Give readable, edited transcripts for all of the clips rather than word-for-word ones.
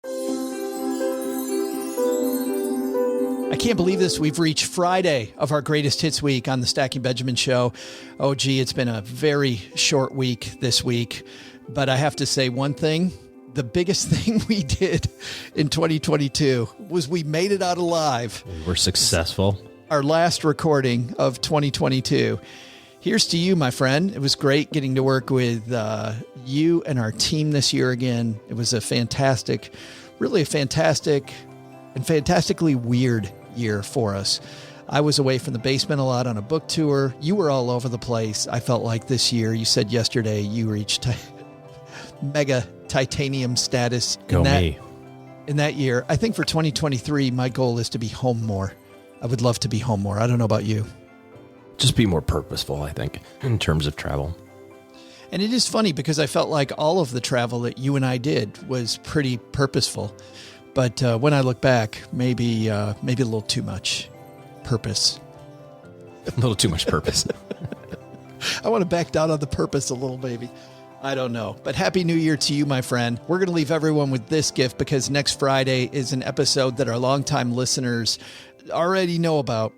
I can't believe this. We've reached Friday of our greatest hits week on the Stacking Benjamin show. Oh, gee, it's been a very short week this week, but I have to say one thing. The biggest thing we did in 2022 was we made it out alive. We were successful. Our last recording of 2022. Here's to you, my friend. It was great getting to work with you and our team this year again. It was a fantastic, really a fantastic and fantastically weird year for us. I was away from the basement a lot on a book tour. You were all over the place. I felt like this year, you said yesterday, you reached mega titanium status. Go me. In that year. I think for 2023, my goal is to be home more. I would love to be home more. I don't know about you. Just be more purposeful, I think, in terms of travel. And it is funny because I felt like all of the travel that you and I did was pretty purposeful. But when I look back, maybe a little too much purpose. A little too much purpose. I want to back down on the purpose a little, maybe. I don't know. But Happy New Year to you, my friend. We're going to leave everyone with this gift because next Friday is an episode that our longtime listeners already know about.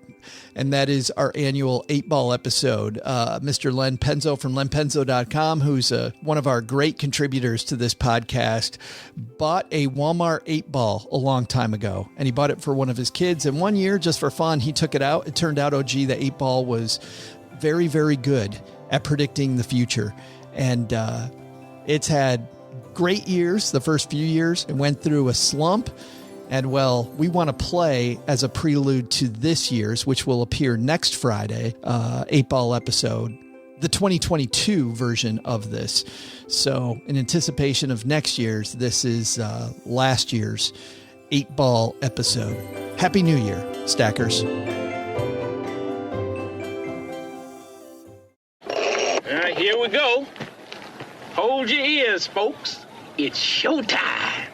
And that is our annual 8-Ball episode. Mr. Len Penzo from lenpenzo.com, who's one of our great contributors to this podcast, bought a Walmart 8-Ball a long time ago. And he bought it for one of his kids. And one year, just for fun, he took it out. It turned out, oh, gee, the 8-Ball was very, very good at predicting the future. And it's had great years, the first few years. It went through a slump. And well, we want to play as a prelude to this year's, which will appear next Friday, 8-Ball episode, the 2022 version of this. So in anticipation of next year's, this is last year's 8-Ball episode. Happy New Year, Stackers. Here we go. Hold your ears, folks. It's showtime.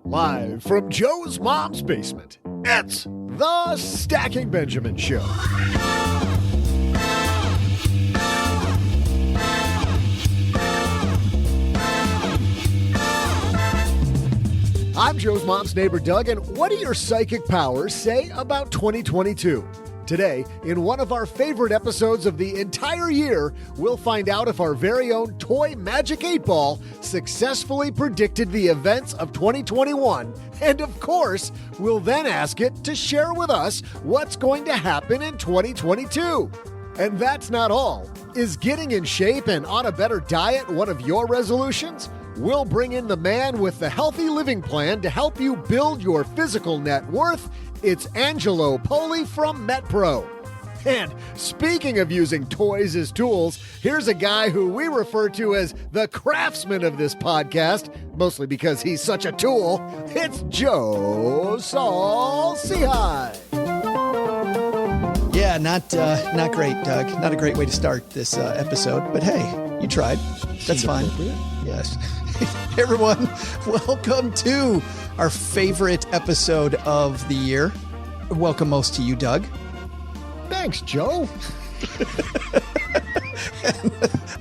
Live from Joe's mom's basement, it's the Stacking Benjamin Show. I'm Joe's mom's neighbor, Doug, and what do your psychic powers say about 2022? Today, in one of our favorite episodes of the entire year, we'll find out if our very own toy Magic 8-Ball successfully predicted the events of 2021. And of course, we'll then ask it to share with us what's going to happen in 2022. And that's not all. Is getting in shape and on a better diet one of your resolutions? We'll bring in the man with the healthy living plan to help you build your physical net worth. It's Angelo Poli from MetPro. And speaking of using toys as tools, here's a guy who we refer to as the craftsman of this podcast, mostly because he's such a tool. It's Joe Saul-Sehy. Yeah, not great, Doug. Not a great way to start this episode, but hey, you tried. That's fine. Yes. Hey, everyone, welcome to our favorite episode of the year. Welcome most to you, Doug. Thanks, Joe.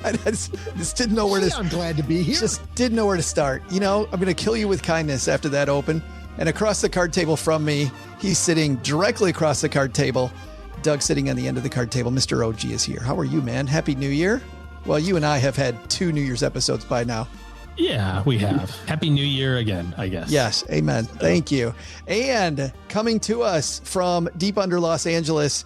I just didn't know where to. I'm glad to be here. Just didn't know where to start. You know, I'm going to kill you with kindness after that open. And across the card table from me, he's sitting directly across the card table. Doug sitting on the end of the card table. Mr. OG is here. How are you, man? Happy New Year. Well, you and I have had 2 New Year's episodes by now. Yeah, we have. Happy New Year again, I guess. Yes. Amen. Thank you. And coming to us from deep under Los Angeles,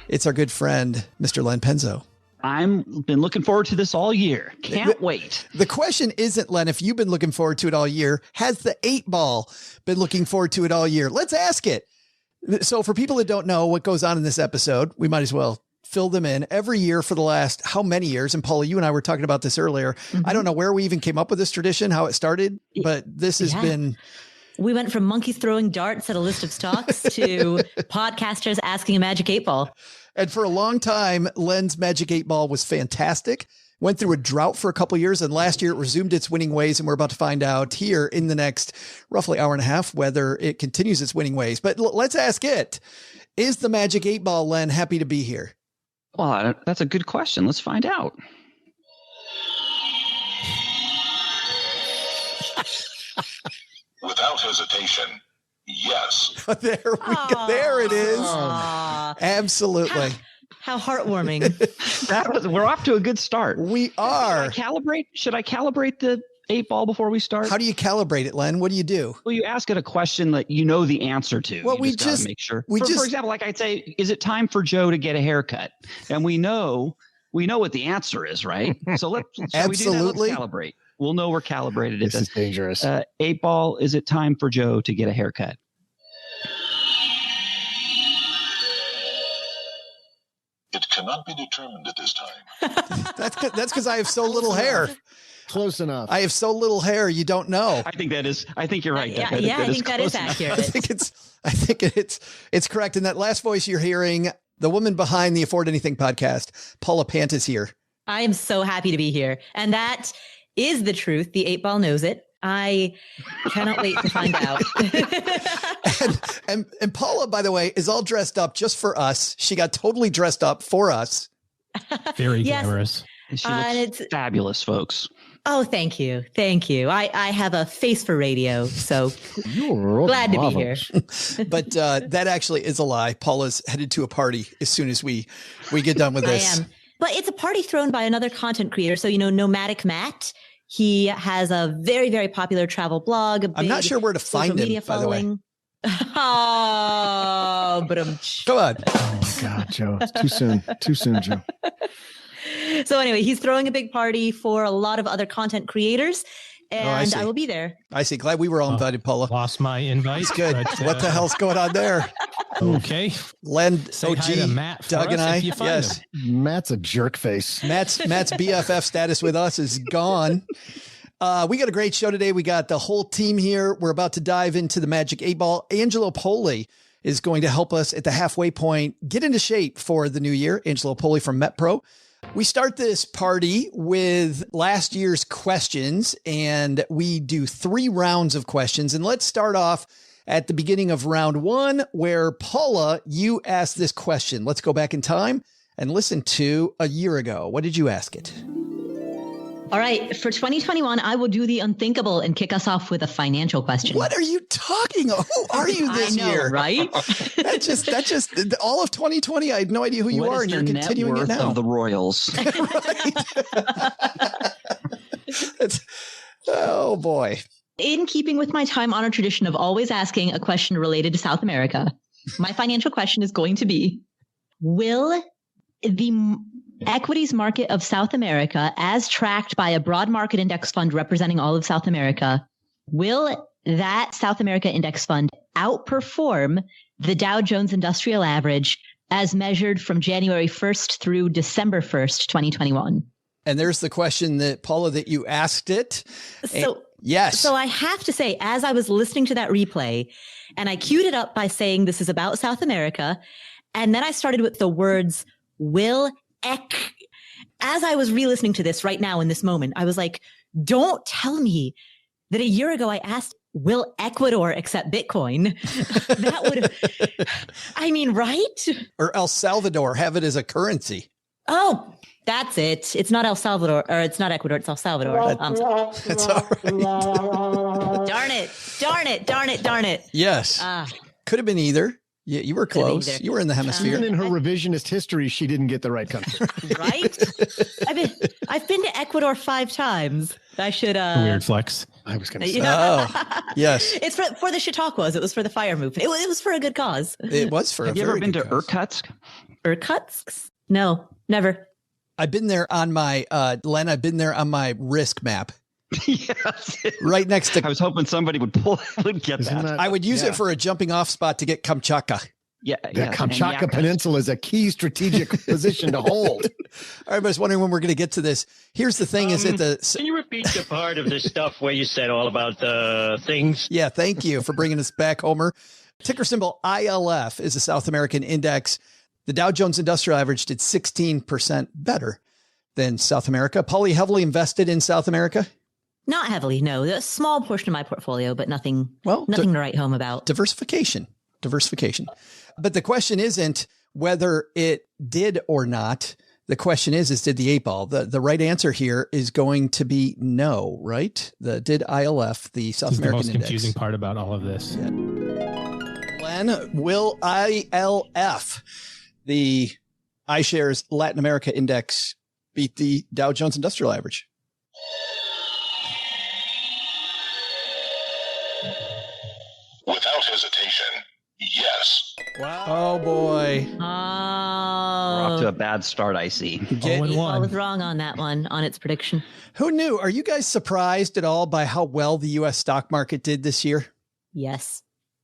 it's our good friend, Mr. Len Penzo. I've been looking forward to this all year. Can't wait. The question isn't, Len, if you've been looking forward to it all year, has the 8-Ball been looking forward to it all year? Let's ask it. So for people that don't know what goes on in this episode, we might as well fill them in every year for the last how many years? And Paula, you and I were talking about this earlier. Mm-hmm. I don't know where we even came up with this tradition, how it started, but this has been. We went from monkeys throwing darts at a list of stocks to podcasters asking a Magic 8-Ball. And for a long time, Len's Magic 8-Ball was fantastic. Went through a drought for a couple of years, and last year it resumed its winning ways, and we're about to find out here in the next roughly hour and a half whether it continues its winning ways. But let's ask it. Is the Magic 8-Ball, Len, happy to be here? Well, that's a good question. Let's find out. Without hesitation, yes. There we go. There it is. Aw. Absolutely. How heartwarming. We're off to a good start. We are. Should I calibrate the 8-ball before we start? How do you calibrate it, Len? What do you do? Well, you ask it a question that you know the answer to. Well, you just gotta make sure. For example, like I'd say, is it time for Joe to get a haircut? And we know what the answer is, right? So Absolutely. Let's calibrate. We'll know we're calibrated. This is dangerous. 8-ball, is it time for Joe to get a haircut? It cannot be determined at this time. That's because I have so little hair. Close enough. I have so little hair. You don't know. I think you're right. I think that is accurate. I think it's correct. And that last voice you're hearing, the woman behind the Afford Anything podcast, Paula Pant, is here. I am so happy to be here. And that is the truth. The 8-ball knows it. I cannot wait to find out. and Paula, by the way, is all dressed up just for us. She got totally dressed up for us. Very glamorous. She looks fabulous, folks. Oh, thank you. Thank you. I have a face for radio, so glad to be here. But that actually is a lie. Paula's headed to a party as soon as we get done with this. I am. But it's a party thrown by another content creator. So, Nomadic Matt, he has a very, very popular travel blog. I'm not sure where to find him, by the way. Oh, but go on. Oh my God, Joe. It's too soon. Too soon, Joe. So anyway, he's throwing a big party for a lot of other content creators, and I will be there. I see. Glad we were all invited, Paula. Lost my invite. It's good. But, what the hell's going on there? Okay. Len, Say OG, hi to Matt Doug, and I. Yes. Matt's a jerk face. Matt's BFF status with us is gone. We got a great show today. We got the whole team here. We're about to dive into the Magic 8-ball. Angelo Poli is going to help us at the halfway point get into shape for the new year. Angelo Poli from MetPro. We start this party with last year's questions, and we do 3 rounds of questions. And let's start off at the beginning of round 1, where Paula, you asked this question. Let's go back in time and listen to a year ago. What did you ask it? All right. For 2021, I will do the unthinkable and kick us off with a financial question. What are you talking about? Who are you this year? Right? That's just all of 2020. I had no idea who you are, and you're continuing it now. Of the Royals. Oh boy. In keeping with my time-honored tradition of always asking a question related to South America, my financial question is going to be, will the equities market of South America, as tracked by a broad market index fund representing all of South America, will that South America index fund outperform the Dow Jones Industrial Average as measured from January 1st through December 1st, 2021? And there's the question that, Paula, that you asked it. Yes. So I have to say, as I was listening to that replay, and I queued it up by saying this is about South America, and then I started with the words will as I was re-listening to this right now in this moment, I was like, don't tell me that a year ago I asked, will Ecuador accept Bitcoin? That would, I mean, right? Or El Salvador, have it as a currency. Oh, that's it. It's not El Salvador, or it's not Ecuador, it's El Salvador. That's all right. Darn it. Yes. Could have been either. Yeah, you were close. You were in the hemisphere. Even in her revisionist history, she didn't get the right country. Right? I've been to Ecuador 5 times. I should weird flex. I was going to say. Oh, yes. It's for the Chautauquas. It was for the fire movement. It was for a good cause. It was for Have a you very ever been good to cause. Irkutsk? Irkutsk? No, never. I've been there on my Len. I've been there on my risk map. Yes. Right next to. I was hoping somebody would get that. I would use it for a jumping off spot to get Kamchatka. Yeah, the Kamchatka Peninsula is a key strategic position to hold. I was wondering when we're going to get to this. Here's the thing: is it Can you repeat the part of this stuff where you said all about the things? Yeah, thank you for bringing us back, Homer. Ticker symbol ILF is a South American index. The Dow Jones Industrial Average did 16% better than South America. Polly, heavily invested in South America? Not heavily, no. A small portion of my portfolio, but nothing to write home about. Diversification. But the question isn't whether it did or not. The question is did the 8-ball? The right answer here is going to be no, right? Did ILF, the South American Index. The most index. confusing part about all of this. Yeah. Glenn, will ILF, the iShares Latin America index, beat the Dow Jones Industrial Average? Without hesitation, yes. Wow. Oh, boy. We're off to a bad start, I see. I was wrong on that one, on its prediction. Who knew? Are you guys surprised at all by how well the U.S. stock market did this year? Yes.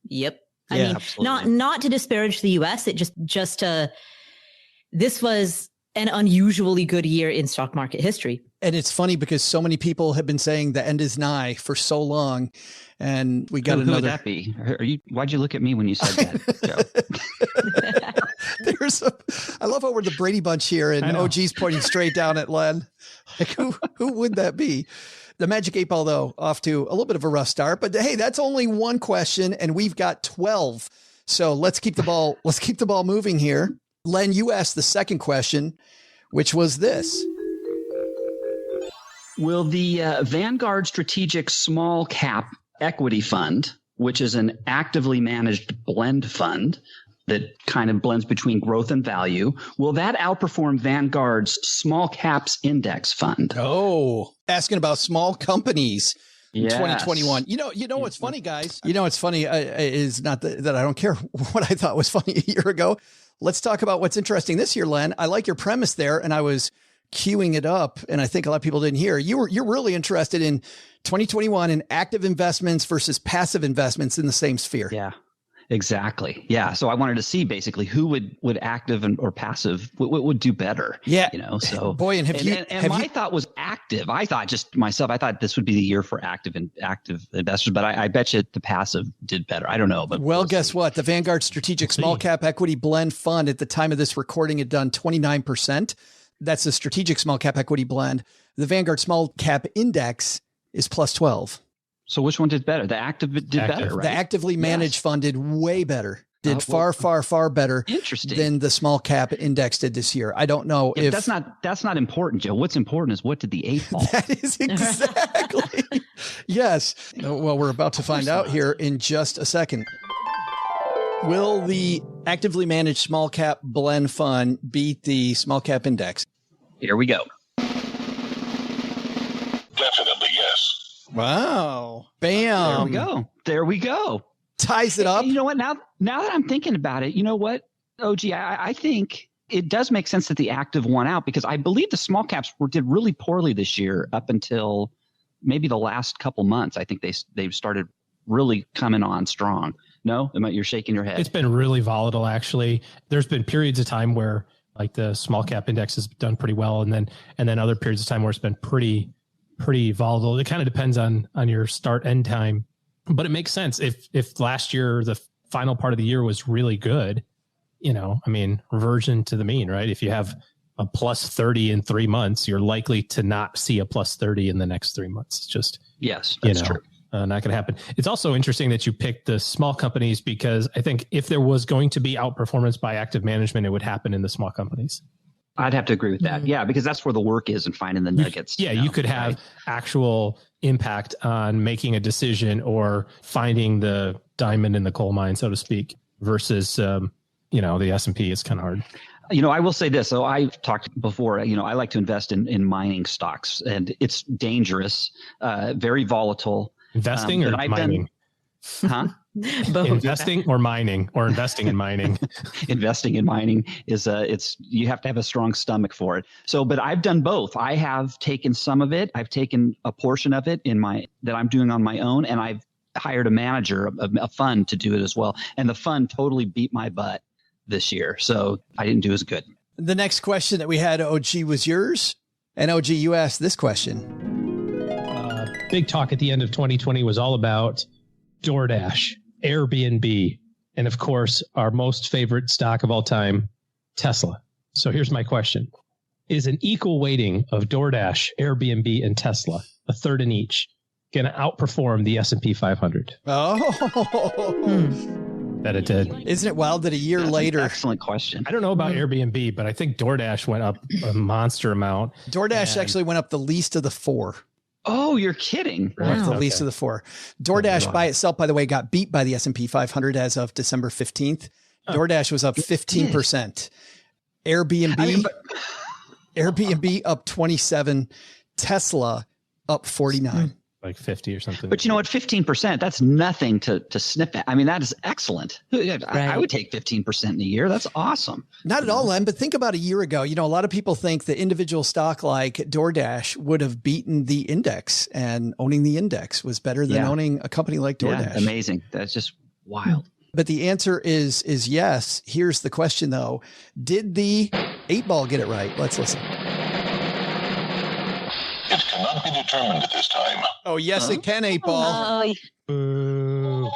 Yep. I Yeah, mean, absolutely. not to disparage the U.S. It just this was an unusually good year in stock market history. And it's funny because so many people have been saying the end is nigh for so long. And we got Who another. would that be? Why'd you look at me when you said that, Joe? I love how we're the Brady Bunch here and OG's pointing straight down at Len. Like who would that be? The Magic 8-ball, though, off to a little bit of a rough start, but hey, that's only one question and we've got 12. So let's keep the ball moving here. Len, you asked the second question, which was this. Will the Vanguard Strategic Small Cap Equity Fund, which is an actively managed blend fund that kind of blends between growth and value, will that outperform Vanguard's Small Caps Index Fund? Oh, asking about small companies in Yes. 2021. You know what's funny, guys? You know what's funny is not that I don't care what I thought was funny a year ago. Let's talk about what's interesting this year, Len. I like your premise there, and I was queuing it up, and I think a lot of people didn't hear. You're really interested in 2021 in active investments versus passive investments in the same sphere. Yeah, exactly. Yeah. So I wanted to see basically who would active or passive would do better. Yeah. So boy, and my thought was active. I thought this would be the year for active investors, but I bet you the passive did better. I don't know, but well, guess what? The Vanguard Strategic Small Cap Equity Blend Fund at the time of this recording had done 29%. That's the Strategic Small Cap Equity Blend. The Vanguard Small Cap Index is plus 12. So which one did better? The active did better, right? The actively managed fund did way better. Did far better than the small cap index did this year. I don't know if that's not important, Joe. What's important is what did the 8-ball? That is exactly. Yes. Well, we're about to find out here in just a second. Will the actively managed small cap blend fund beat the small cap index? Here we go. Definitely yes. Wow. Bam. There we go. Ties it up. You know what? Now that I'm thinking about it, you know what, OG, I think it does make sense that the active won out because I believe the small caps did really poorly this year up until maybe the last couple months. I think they've started really coming on strong. No, you're shaking your head. It's been really volatile, actually. There's been periods of time where like the small cap index has done pretty well, and then other periods of time where it's been pretty volatile. It kind of depends on your start end time, but it makes sense. If last year the final part of the year was really good, reversion to the mean, right? If you have a plus 30 in 3 months, you're likely to not see a plus 30 in the next 3 months. It's just yes, that's true. Not going to happen. It's also interesting that you picked the small companies because I think if there was going to be outperformance by active management, it would happen in the small companies. I'd have to agree with that. Yeah, because that's where the work is and finding the nuggets. You could have actual impact on making a decision or finding the diamond in the coal mine, so to speak, versus, the S&P is kind of hard. I will say this. So I've talked before, I like to invest in mining stocks, and it's dangerous, very volatile. Investing or mining? Investing or mining or investing in mining? Investing in mining is you have to have a strong stomach for it. So, but I've done both. I have taken some of it. I've taken a portion of it that I'm doing on my own, and I've hired a manager, a fund to do it as well. And the fund totally beat my butt this year. So I didn't do as good. The next question that we had, OG, was yours. And OG, you asked this question. Big talk at the end of 2020 was all about DoorDash, Airbnb, and of course, our most favorite stock of all time, Tesla. So here's my question. Is an equal weighting of DoorDash, Airbnb, and Tesla, a third in each, going to outperform the S&P 500? Oh, that it did. Isn't it wild that a year That's later? an excellent question. I don't know about Airbnb, but I think DoorDash went up a monster amount. DoorDash actually went up the least of the four. Oh, you're kidding. Went up the Okay. least of the four. DoorDash by itself, by the way, got beat by the S&P 500 as of December 15th. DoorDash was up 15%. Airbnb up 27. Tesla up 49. Like 50 or something. But you know what? 15%, that's nothing to sniff at. I mean, that is excellent. I would take 15% in a year. That's awesome. Not at all, Len, but think about a year ago. You know, a lot of people think the individual stock like DoorDash would have beaten the index, and owning the index was better than owning a company like DoorDash. Yeah, amazing. That's just wild. But the answer is yes. Here's the question, though. Did the 8-ball get it right? Let's listen. It cannot be determined at this time. Oh, yes, it can, 8-ball. Boo.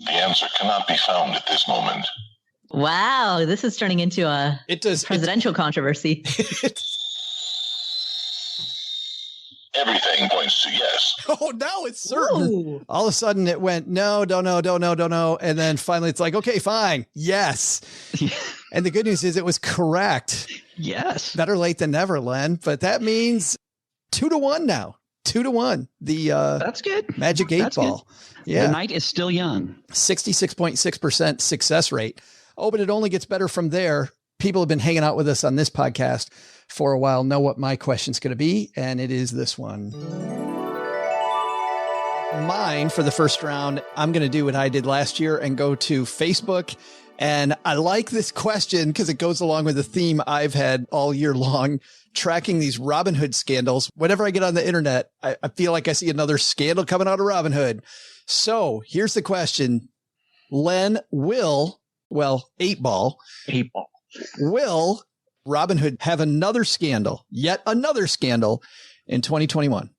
The answer cannot be found at this moment. Wow, this is turning into a presidential controversy. Everything points to yes. Oh, now it's certain. Ooh. All of a sudden it went, no, don't know. And then finally it's like, okay, fine. Yes. And the good news is it was correct. Yes. Better late than never, Len. But that means 2-1 now. 2-1. The that's good. Magic 8-ball. Yeah. The night is still young. 66.6% success rate. Oh, but it only gets better from there. People have been hanging out with us on this podcast for a while, know what my question's going to be, and it is this one. Mine for the first round, I'm going to do what I did last year and go to Facebook. And I like this question because it goes along with the theme I've had all year long, tracking these Robinhood scandals. Whenever I get on the internet, I feel like I see another scandal coming out of Robinhood. So here's the question. Len, 8-ball. 8-ball. Will Robinhood have yet another scandal in 2021?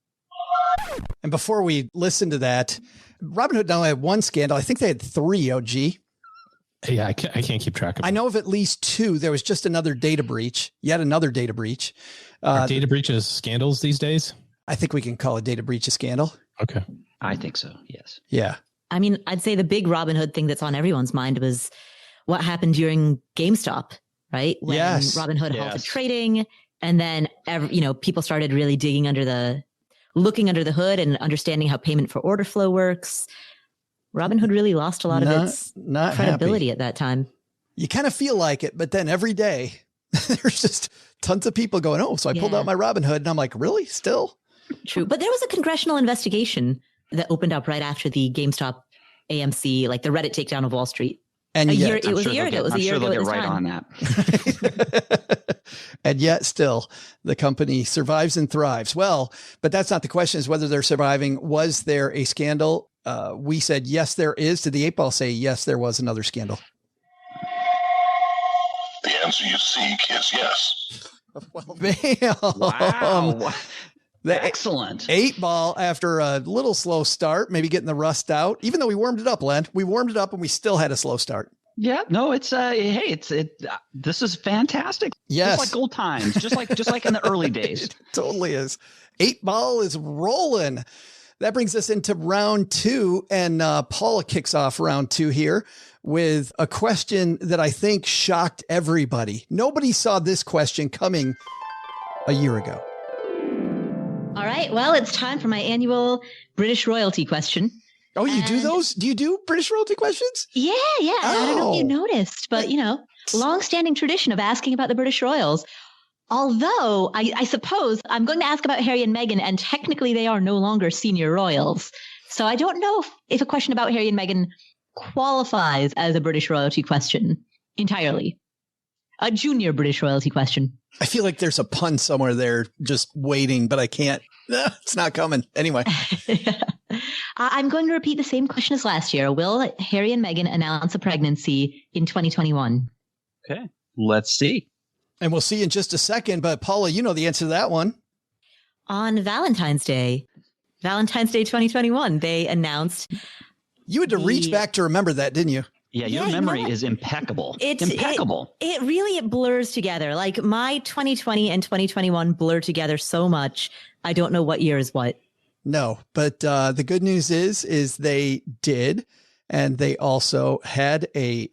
And before we listen to that, Robinhood not only had one scandal, I think they had 3, OG. Yeah, I can't keep track of it. I know of at least 2. There was just another data breach, yet another data breach. Are data breaches scandals these days? I think we can call a data breach a scandal. Okay. I think so, yes. Yeah. I mean, I'd say the big Robinhood thing that's on everyone's mind was what happened during GameStop, right? When Robinhood halted trading, and then people started really looking under the hood and understanding how payment for order flow works. Robinhood really lost a lot of its credibility at that time. You kind of feel like it, but then every day there's just tons of people going, oh, so I pulled out my Robinhood, and I'm like, really? Still? True. But there was a congressional investigation that opened up right after the GameStop AMC, like the Reddit takedown of Wall Street. And it was a year ago. It was a year ago at this right time. on that. And yet still the company survives and thrives. Well, but that's not the question, is whether they're surviving. Was there a scandal? We said, yes, there is. Did the 8-ball say, yes, there was another scandal? The answer you seek is yes. Well, bam. Wow. The Excellent. 8-ball, after a little slow start, maybe getting the rust out, even though we warmed it up, Len, we warmed it up and we still had a slow start. Yeah, no, it's this is fantastic. Yes. Just like old times, just like in the early days. It totally is. 8-ball is rolling. That brings us into round 2, and Paula kicks off round 2 here with a question that I think shocked everybody. Nobody saw this question coming a year ago. All right. Well, it's time for my annual British royalty question. Oh, you do those? Do you do British royalty questions? Yeah. Oh. I don't know if you noticed, but long-standing tradition of asking about the British royals. Although I suppose I'm going to ask about Harry and Meghan, and technically they are no longer senior royals. So I don't know if a question about Harry and Meghan qualifies as a British royalty question entirely. A junior British royalty question. I feel like there's a pun somewhere there just waiting, but I can't. It's not coming. Anyway. I'm going to repeat the same question as last year. Will Harry and Meghan announce a pregnancy in 2021? Okay, let's see. And we'll see in just a second. But Paula, you know the answer to that one. On Valentine's Day 2021, they announced. You had to reach back to remember that, didn't you? Yeah, your memory is impeccable. It's impeccable. It really blurs together. Like my 2020 and 2021 blur together so much. I don't know what year is what. No, but the good news is they did, and they also had a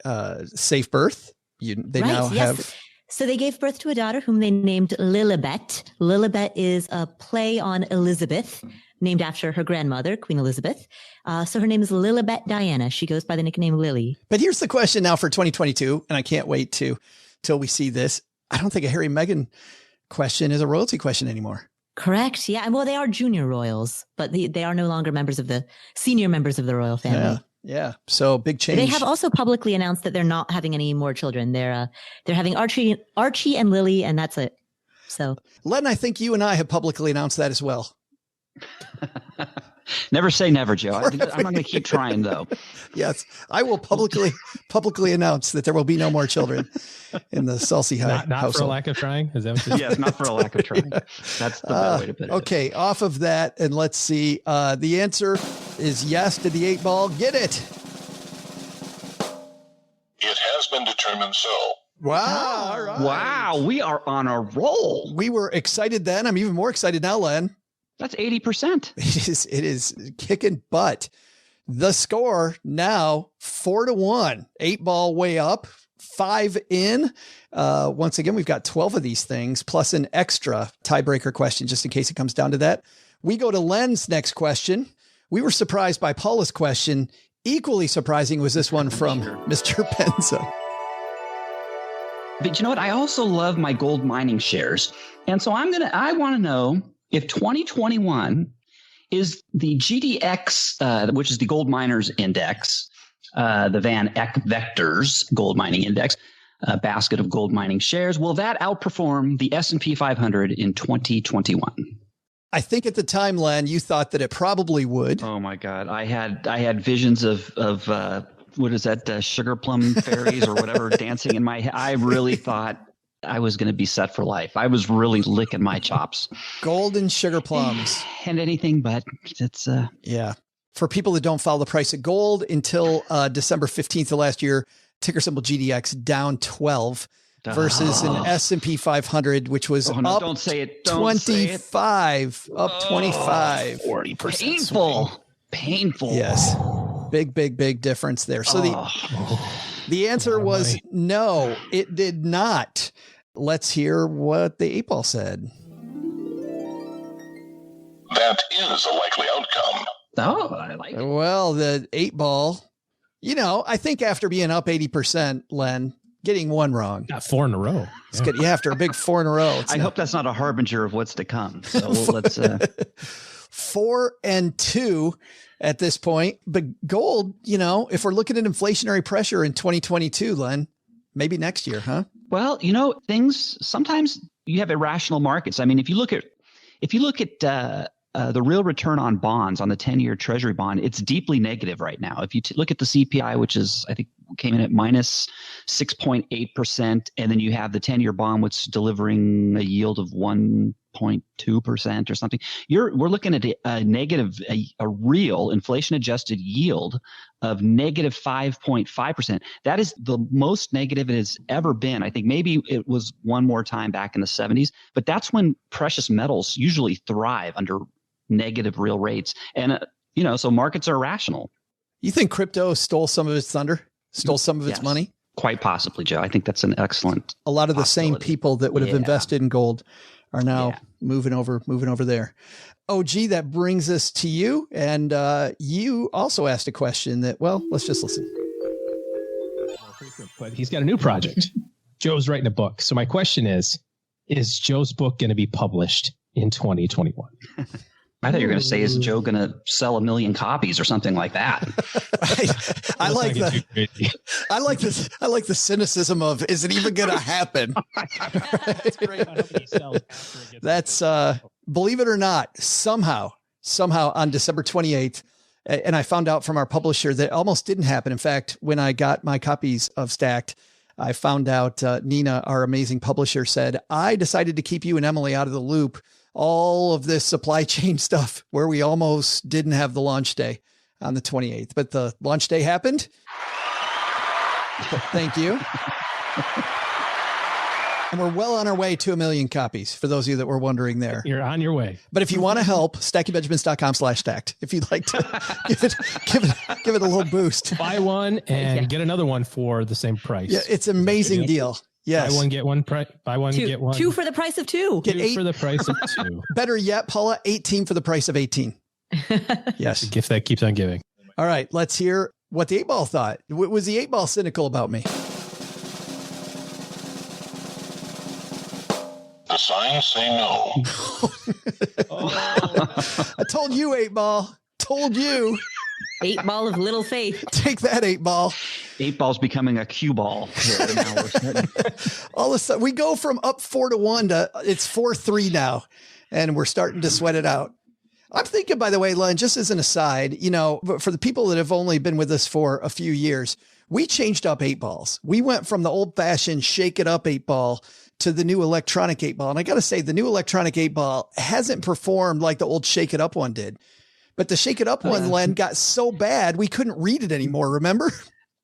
safe birth. They now have. So they gave birth to a daughter whom they named Lilibet. Lilibet is a play on Elizabeth, named after her grandmother, Queen Elizabeth. So her name is Lilibet Diana. She goes by the nickname Lily. But here's the question now for 2022, and I can't wait till we see this. I don't think a Harry Meghan question is a royalty question anymore. Correct. Yeah. Well, they are junior royals, but they are no longer senior members of the royal family. Yeah. So big change. They have also publicly announced that they're not having any more children. They're having Archie and Lily, and that's it. So, Len, I think you and I have publicly announced that as well. Never say never, Joe. I'm not going to keep trying, though. Yes, I will publicly announce that there will be no more children in the saul-sehy not household. For a lack of trying? Is that what you're saying? Yes, not for a lack of trying. That's the best way to put it. Okay, off of that, and let's see. The answer is yes to the 8-ball. Get it. It has been determined so. Wow. All right. Wow, we are on a roll. We were excited then. I'm even more excited now, Len. That's 80%. It is kicking butt. The score now 4-1, 8-ball way up, 5 in. Once again, we've got 12 of these things plus an extra tiebreaker question, just in case it comes down to that. We go to Len's next question. We were surprised by Paula's question. Equally surprising was this one from Mr. Penza. But you know what? I also love my gold mining shares. And so I want to know if 2021 is the GDX, which is the Gold Miners Index, the Van Eck Vectors Gold Mining Index, basket of gold mining shares, will that outperform the S&P 500 in 2021? I think at the time, Len, you thought that it probably would. Oh my God. I had visions of what is that, sugar plum fairies or whatever dancing in my head. I really thought I was going to be set for life. I was really licking my chops. Golden sugar plums. And anything but. It's yeah. For people that don't follow the price of gold, until December 15th of last year, ticker symbol GDX down 12 versus an S&P 500, which was up don't say it. 25, up 25. 40%. Painful. Yes. Big difference there. So the answer was no, it did not. Let's hear what the 8-ball said. That is a likely outcome. Oh, I like it. Well, the 8-ball, I think after being up 80%, Len, getting one wrong. Got 4 in a row. It's good. Yeah, after a big 4 in a row. I hope that's not a harbinger of what's to come. So let's 4 and 2 at this point. But gold, if we're looking at inflationary pressure in 2022, Len, maybe next year, huh? Well, things sometimes you have irrational markets. I mean, if you look at the real return on bonds on the 10-year Treasury bond, it's deeply negative right now. If you look at the CPI, which is, I think, came in at minus 6.8%, and then you have the 10-year bond, which is delivering a yield of 1.2% or something. We're looking at a negative, a real inflation-adjusted yield of negative 5.5%. That is the most negative it has ever been. I think maybe it was one more time back in the 70s, but that's when precious metals usually thrive under negative real rates. And, so markets are irrational. You think crypto stole some of its thunder? Stole some of its money? Quite possibly, Joe. I think that's an excellent A lot of the same people that would have invested in gold are now moving over there. OG, that brings us to you. And you also asked a question that, let's just listen. But he's got a new project. Joe's writing a book. So my question is Joe's book going to be published in 2021? I thought you were going to say, is Joe going to sell 1 million copies or something like that? I like the cynicism of, is it even going to happen? That's great. That's believe it or not, somehow on December 28th, and I found out from our publisher that almost didn't happen. In fact, when I got my copies of Stacked, I found out Nina, our amazing publisher, said, I decided to keep you and Emily out of the loop. All of this supply chain stuff where we almost didn't have the launch day on the 28th, but the launch day happened. Thank you. And we're well on our way to 1 million copies for those of you that were wondering there. You're on your way. But if you want to help, stackybenjamins.com/stacked. If you'd like to give it a little boost. Buy one and get another one for the same price. Yeah, it's an amazing deal. Yes. Buy one, get one. Buy one, get one. 2 for the price of 2. Get 8 for the price of 2. Better yet, Paula, 18 for the price of 18. Yes. The gift that keeps on giving. All right, let's hear what the 8-Ball thought. Was the 8-Ball cynical about me? The signs say no. I told you, 8-Ball. Told you. 8 ball of little faith. Take that, 8-Ball. 8-Ball's becoming a cue ball. All of a sudden, we go from up 4-1 to it's 4-3 now, and we're starting to sweat it out. I'm thinking, by the way, Len, just as an aside, for the people that have only been with us for a few years, we changed up 8-Balls. We went from the old fashioned shake it up 8-Ball to the new electronic 8-Ball. And I got to say, the new electronic 8-Ball hasn't performed like the old shake it up one did. But the shake it up one, Len, got so bad, we couldn't read it anymore. Remember?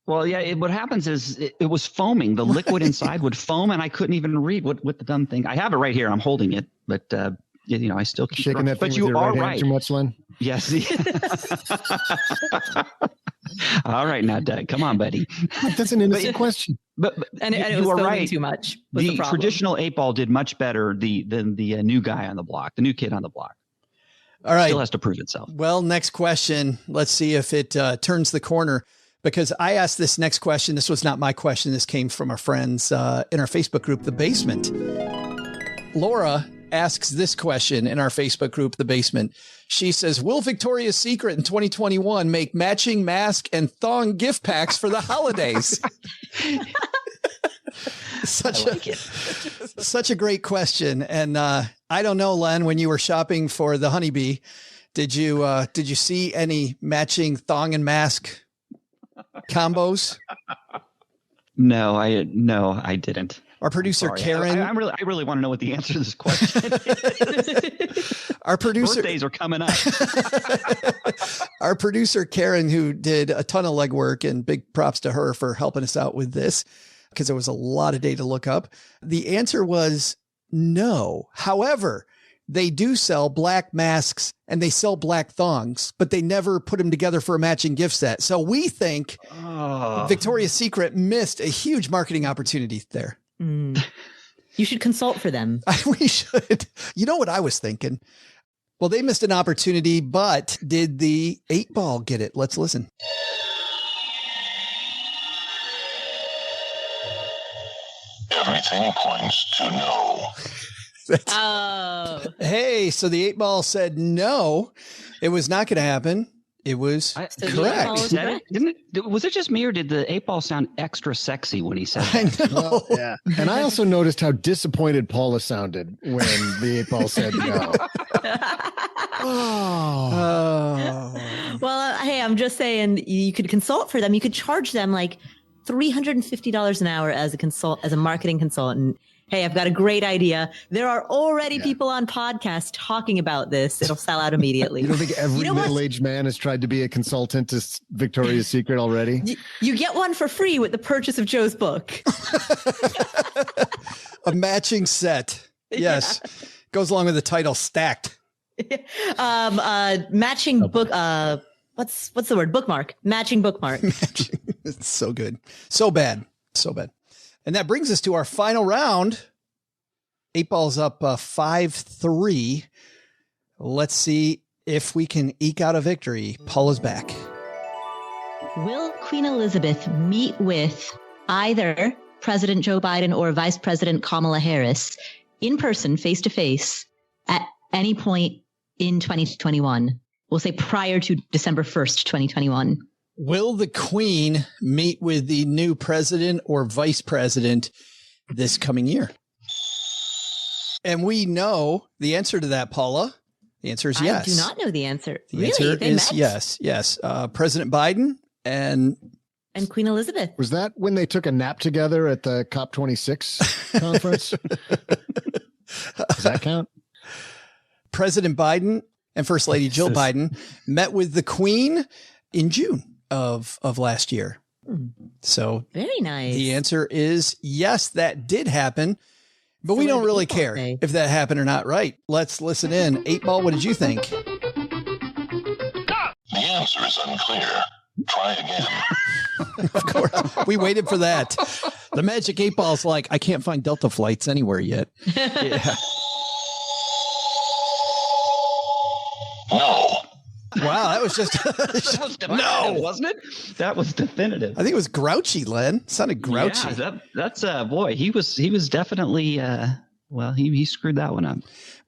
Well, yeah, what happens is it was foaming. The liquid inside would foam, and I couldn't even read what the dumb thing. I have it right here. I'm holding it, but I still keep shaking that thing with your right hand too much, Len. Yes. All right, now, Doug, come on, buddy. That's an innocent question. But and it you was are foaming right. too much. The traditional 8-Ball did much better than the new guy on the block, the new kid on the block. All right. Still has to prove itself. Well, next question. Let's see if it turns the corner, because I asked this next question. This was not my question. This came from our friends in our Facebook group, The Basement. Laura asks this question in our Facebook group, The Basement. She says, will Victoria's Secret in 2021 make matching mask and thong gift packs for the holidays? Such a great question. And I don't know, Len, when you were shopping for the honeybee, did you see any matching thong and mask combos? No, I didn't. Our producer Karen, I really want to know what the answer to this question is. Our producer, birthdays are coming up. Our producer Karen, who did a ton of legwork, and big props to her for helping us out with this, because there was a lot of data to look up. The answer was no. However, they do sell black masks and they sell black thongs, but they never put them together for a matching gift set. So we think Victoria's Secret missed a huge marketing opportunity there. You should consult for them. We should. You know what I was thinking? Well, they missed an opportunity, but did the 8-Ball get it? Let's listen. Everything points to no. Hey, so the 8-Ball said no, it was not going to happen. It was correct. Was it just me, or did the 8-Ball sound extra sexy when he said that? I know. Well, yeah. And I also noticed how disappointed Paula sounded when the 8-Ball said no. Well, hey, I'm just saying you could consult for them. You could charge them like $350 an hour as a marketing consultant. Hey, I've got a great idea. There are already people on podcasts talking about this. It'll sell out immediately. You don't think every middle-aged man has tried to be a consultant to Victoria's Secret already? You get one for free with the purchase of Joe's book. A matching set. Yes. Yeah. Goes along with the title, Stacked. Matching book. What's the word? Bookmark. Matching bookmark. It's so good. So bad. So bad. And that brings us to our final round. 8-Ball's up 5-3. Let's see if we can eke out a victory. Paula's back. Will Queen Elizabeth meet with either President Joe Biden or Vice President Kamala Harris in person, face to face, at any point in 2021? We'll say prior to December 1st, 2021. Will the Queen meet with the new president or vice president this coming year? And we know the answer to that, Paula. The answer is yes. I do not know the answer. The answer is yes. Yes. President Biden and Queen Elizabeth. Was that when they took a nap together at the COP26 conference? Does that count? President Biden and First Lady Jill Biden met with the Queen in June of last year. So very nice. The answer is yes, that did happen. But So we what don't did really 8-Ball care say? if that happened or not. Right. Let's listen in. 8-Ball, what did you think? The answer is unclear. Try again. Of course. We waited for that. The magic 8-Ball's like, I can't find Delta flights anywhere yet. Yeah. No. Wow, that was just That was definitive, no. wasn't it? That was definitive. I think it was grouchy, Len. Sounded grouchy. Yeah, that's boy. He was definitely he screwed that one up.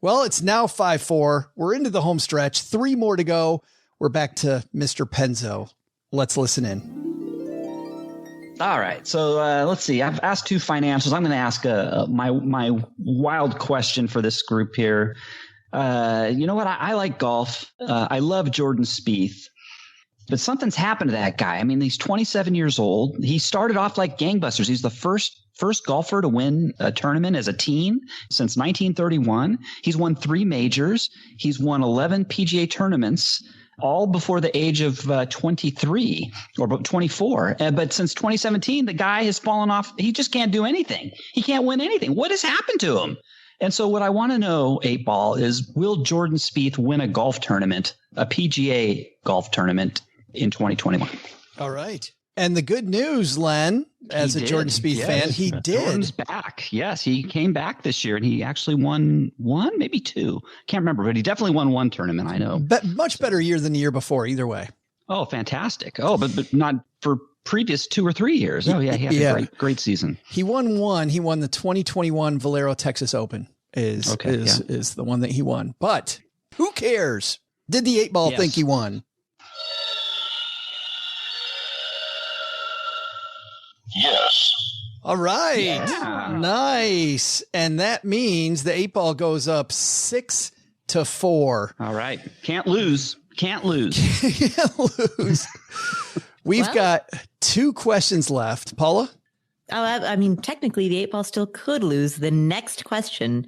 Well, it's now 5-4. We're into the home stretch. 3 more to go. We're back to Mr. Penzo. Let's listen in. All right, so let's see. I've asked 2 financials. I'm going to ask my wild question for this group here. You know what? I like golf. I love Jordan Spieth, but something's happened to that guy. I mean, he's 27 years old. He started off like gangbusters. He's the first golfer to win a tournament as a teen since 1931. He's won 3 majors. He's won 11 PGA tournaments, all before the age of 23 or 24. But since 2017, the guy has fallen off. He just can't do anything. He can't win anything. What has happened to him? And so what I want to know, 8-Ball, is will Jordan Spieth win a golf tournament, a PGA golf tournament in 2021? All right. And the good news, Len, as a Jordan Spieth fan, he did. Jordan's back. Yes, he came back this year, and he actually won one, maybe 2. Can't remember, but he definitely won 1 tournament, I know. Much better year than the year before, either way. Oh, fantastic. Oh, but not for previous 2 or 3 years. Oh, yeah, he had a great season. He won one. He won the 2021 Valero Texas Open is the one that he won. But who cares? Did the 8-Ball think he won? Yes. All right. Yeah. Nice. And that means the 8-Ball goes up 6-4. All right. Can't lose. Can't lose. Can't lose. We've got 2 questions left. Paula? Oh, I mean, technically, the 8-Ball still could lose. The next question,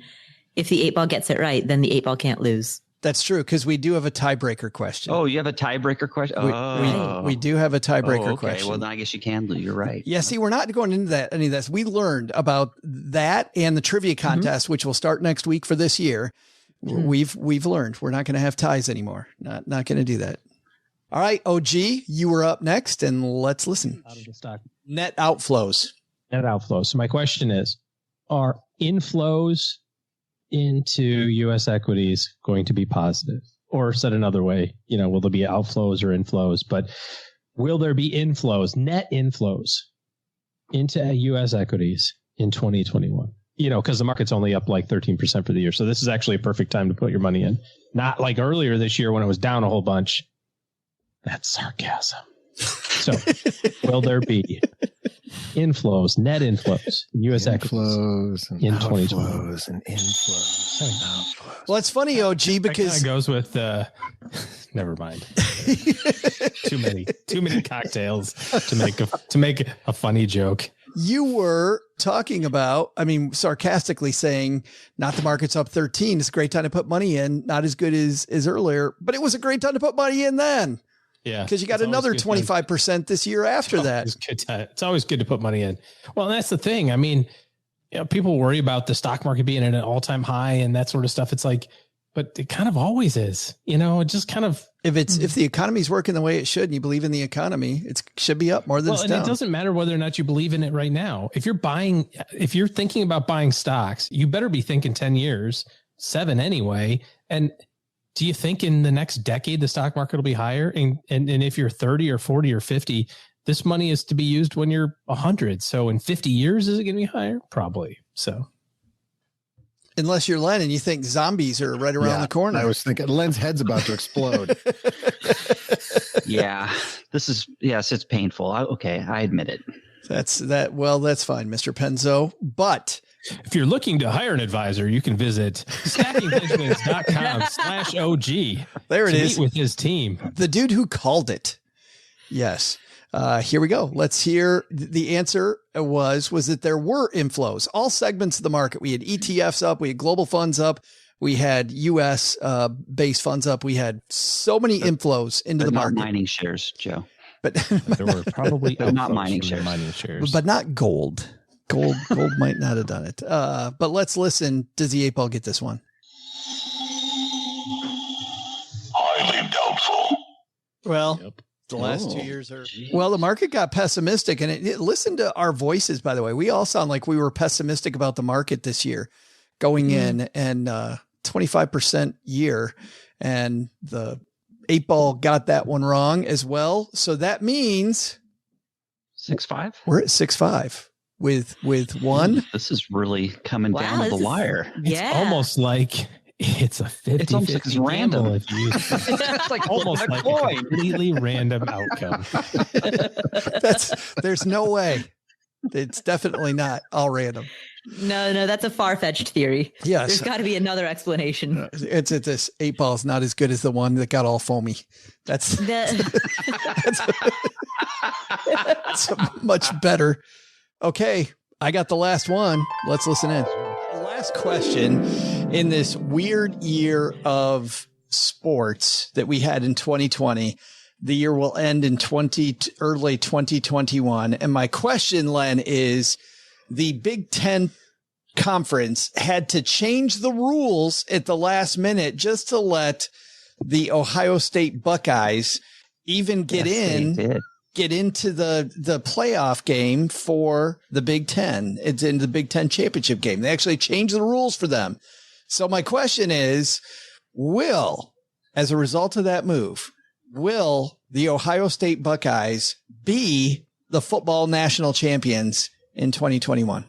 if the 8-Ball gets it right, then the 8-Ball can't lose. That's true, because we do have a tiebreaker question. Oh, you have a tiebreaker question? We do have a tiebreaker okay. question. Well, then I guess you can lose. You're right. Yeah, see, we're not going into any of this. We learned about that and the trivia contest, which will start next week for this year. We've learned we're not going to have ties anymore. Not going to do that. All right, OG, you were up next, and let's listen. Out of the stock. Net outflows. Net outflows. So my question is, are inflows into U.S. equities going to be positive? Or said another way, will there be outflows or inflows? But will there be inflows, net inflows into U.S. equities in 2021? Because the market's only up like 13% for the year. So this is actually a perfect time to put your money in. Not like earlier this year when it was down a whole bunch. That's sarcasm. So will there be inflows, net inflows, U.S. equities in 2020? And inflows. Well, it's funny, OG, because it goes with never mind. too many cocktails to make a funny joke. you were talking about, sarcastically saying, not the market's up 13. It's a great time to put money in. Not as good as earlier, but it was a great time to put money in then. Yeah. Because you got another 25% this year after that. It's always good to put money in. Well, and that's the thing. People worry about the stock market being at an all-time high and that sort of stuff. It's like, but it kind of always is, it just kind of, if the economy's working the way it should and you believe in the economy, it should be up more than it's down. It doesn't matter whether or not you believe in it right now. If you're thinking about buying stocks, you better be thinking 10 years, 7 anyway. And do you think in the next decade, the stock market will be higher? And if you're 30 or 40 or 50, this money is to be used when you're 100. So in 50 years, is it going to be higher? Probably. So. Unless you're Len and you think zombies are right around the corner. I was thinking Len's head's about to explode. Yeah, it's painful. I admit it. That's fine, Mr. Penzo. But if you're looking to hire an advisor, you can visit stackingbenjamins.com/OG. There it is. Meet with his team. The dude who called it. Yes. Here we go. Let's hear the answer was that there were inflows, all segments of the market. We had ETFs up. We had global funds up. We had U.S. Based funds up. We had so many inflows into the market. Not mining shares, Joe. But there were probably not mining shares. But not gold. Gold might not have done it. But let's listen. Does the 8-ball get this one? Highly doubtful. Well, the last 2 years are. Well, the market got pessimistic, and listen to our voices. By the way, we all sound like we were pessimistic about the market this year, going in, and 25% year, and the 8-ball got that one wrong as well. So that means 6.5. We're at 6.5 with one. This is really coming down to the wire. It's almost like it's a 50. It's almost like it's random. If you, it's like almost like a completely random outcome. There's no way. It's definitely not all random. No, that's a far-fetched theory. Yes. There's got to be another explanation. It's this 8-ball is not as good as the one that got all foamy. That's much better. Okay, I got the last one. Let's listen in. The last question in this weird year of sports that we had in 2020. The year will end in early 2021. And my question, Len, is the Big Ten Conference had to change the rules at the last minute just to let the Ohio State Buckeyes even get into the playoff game for the Big Ten. It's in the Big Ten championship game. They actually changed the rules for them. So my question is, as a result of that move, will the Ohio State Buckeyes be the football national champions in 2021?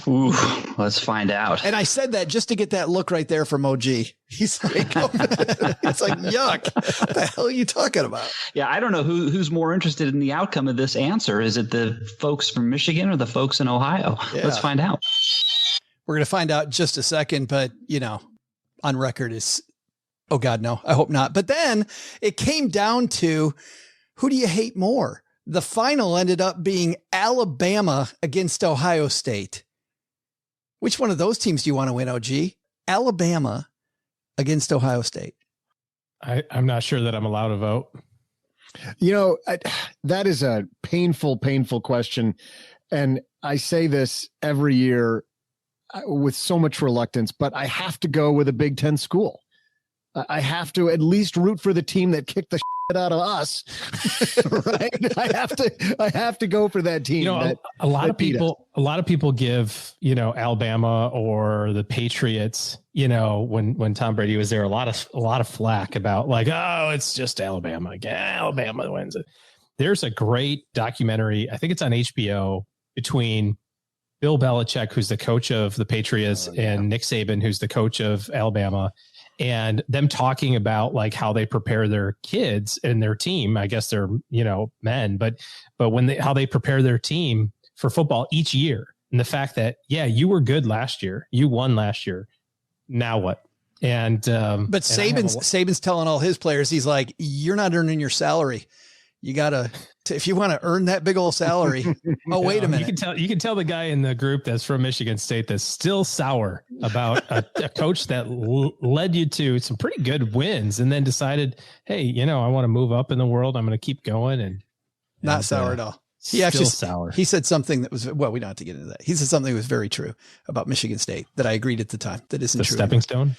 Ooh, let's find out. And I said that just to get that look right there from OG. He's like, it's like, yuck. What the hell are you talking about? Yeah, I don't know who's more interested in the outcome of this answer. Is it the folks from Michigan or the folks in Ohio? Yeah. Let's find out. We're going to find out in just a second, but on record is, oh God, no, I hope not. But then it came down to, who do you hate more? The final ended up being Alabama against Ohio State. Which one of those teams do you want to win, OG? Alabama against Ohio State. I'm not sure that I'm allowed to vote. That is a painful question. And I say this every year with so much reluctance, but I have to go with a Big Ten school. I have to at least root for the team that kicked the shit out of us. Right? I have to go for that team. A lot of people give, Alabama or the Patriots, when Tom Brady was there, a lot of flack about like, oh, it's just Alabama. Alabama wins it. There's a great documentary, I think it's on HBO, between Bill Belichick, who's the coach of the Patriots, and Nick Saban, who's the coach of Alabama, and them talking about like how they prepare their kids and their team. I guess they're, men, but how they prepare their team for football each year. And the fact that, you were good last year, you won last year. Now what? And, but Saban's telling all his players, he's like, you're not earning your salary. You gotta, if you want to earn that big old salary. Oh, wait a minute. You can tell the guy in the group that's from Michigan State that's still sour about a coach that led you to some pretty good wins and then decided, hey, I want to move up in the world. I'm going to keep going, and not sour at all. He said something that was, we don't have to get into that. He said something that was very true about Michigan State that I agreed at the time. That isn't true. The stepping stone.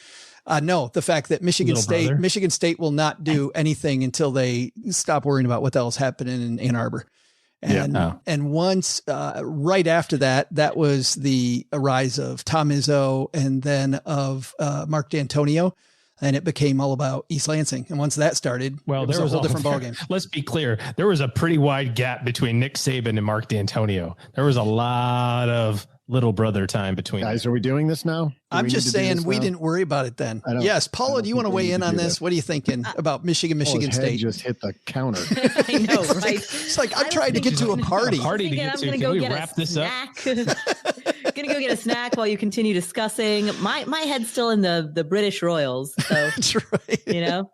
No, the fact that Michigan State will not do anything until they stop worrying about what the hell's happening in Ann Arbor. And once, right after that was the rise of Tom Izzo and then of Mark D'Antonio, and it became all about East Lansing. And once that started, there was a whole different ballgame. Let's be clear. There was a pretty wide gap between Nick Saban and Mark D'Antonio. There was a lot of little brother time between guys. Are we doing this now? I'm just saying we didn't worry about it then. Yes. Paula, do you want to weigh in on this? What are you thinking about Michigan State? Just hit the counter. I know, right? It's like I'm trying to get to a party. To get to. Can we wrap this up? Gonna go get a snack while you continue discussing. My head's still in the British Royals. So that's right.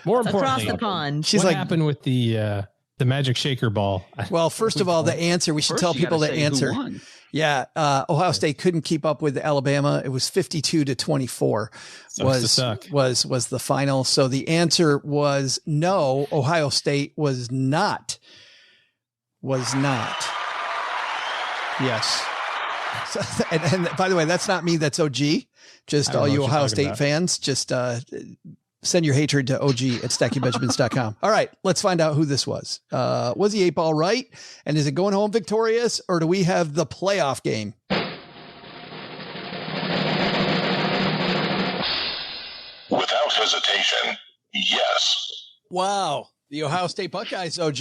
More importantly, across the pond. What happened with the Magic Shaker ball? Well, first of all, the answer, we should tell people the answer. Yeah. Ohio State couldn't keep up with Alabama. It was 52-24 was the final. So the answer was no, Ohio State was not. Yes. So, and by the way, that's not me. That's OG. Just all you Ohio State fans, just send your hatred to OG@stackingbenjamins.com. All right, let's find out who this was. Was the 8-ball right? And is it going home victorious, or do we have the playoff game? Without hesitation, yes. Wow. The Ohio State Buckeyes, OG,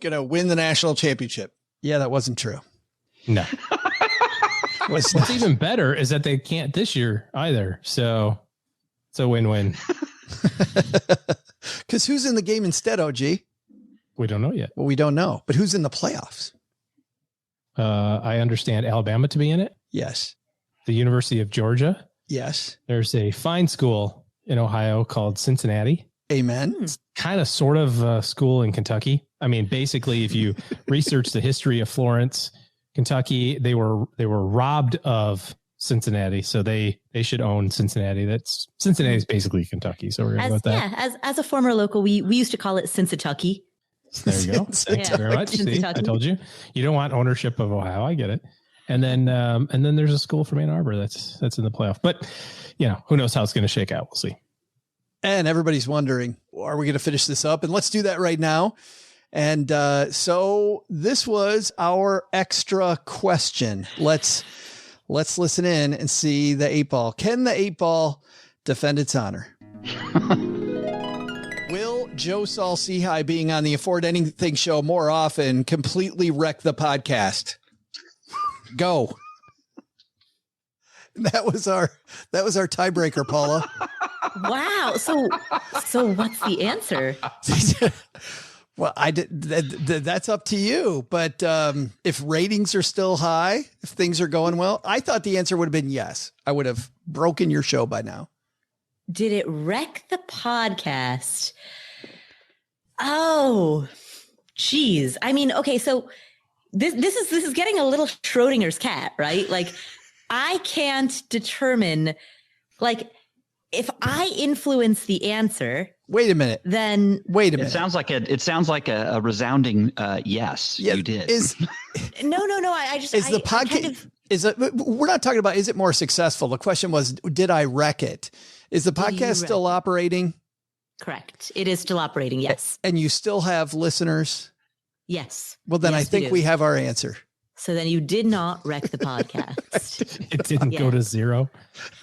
going to win the national championship. Yeah, that wasn't true. No. What's even better is that they can't this year either. So it's a win-win. Because who's in the game instead, OG? We don't know yet. Well, we don't know. But who's in the playoffs? I understand Alabama to be in it. Yes. The University of Georgia. Yes. There's a fine school in Ohio called Cincinnati. Amen. It's kind of sort of a school in Kentucky. I mean, basically, if you research the history of Florence, Kentucky, they were robbed of Cincinnati, so they should own Cincinnati. Cincinnati's basically Kentucky, so we're gonna go with that. Yeah, as a former local, we used to call it Cincinnati. There you go. Thank you very much. See, I told you. You don't want ownership of Ohio. I get it. And then there's a school from Ann Arbor that's in the playoff. But who knows how it's going to shake out? We'll see. And everybody's wondering, are we going to finish this up? And let's do that right now. And so this was our extra question. Let's listen in and see the 8-ball. Can the 8-ball defend its honor? Will Joe Saul-Sehy being on the Afford Anything show more often completely wreck the podcast? Go. That was our tiebreaker, Paula. Wow. So what's the answer? Well, that's up to you. But if ratings are still high, if things are going well, I thought the answer would have been yes. I would have broken your show by now. Did it wreck the podcast? Oh, geez. I mean, okay, so this is getting a little Schrodinger's cat, right? Like, I can't determine, like, if I influence the answer. Wait a minute. Then wait a minute. It sounds like a resounding yes. You did. No. I just is the podcast we're not talking about is it more successful? The question was, did I wreck it? Is the podcast still operating? Correct. It is still operating. Yes. And you still have listeners? Yes. Well, then I think we have our answer. So then you did not wreck the podcast. It didn't go to zero.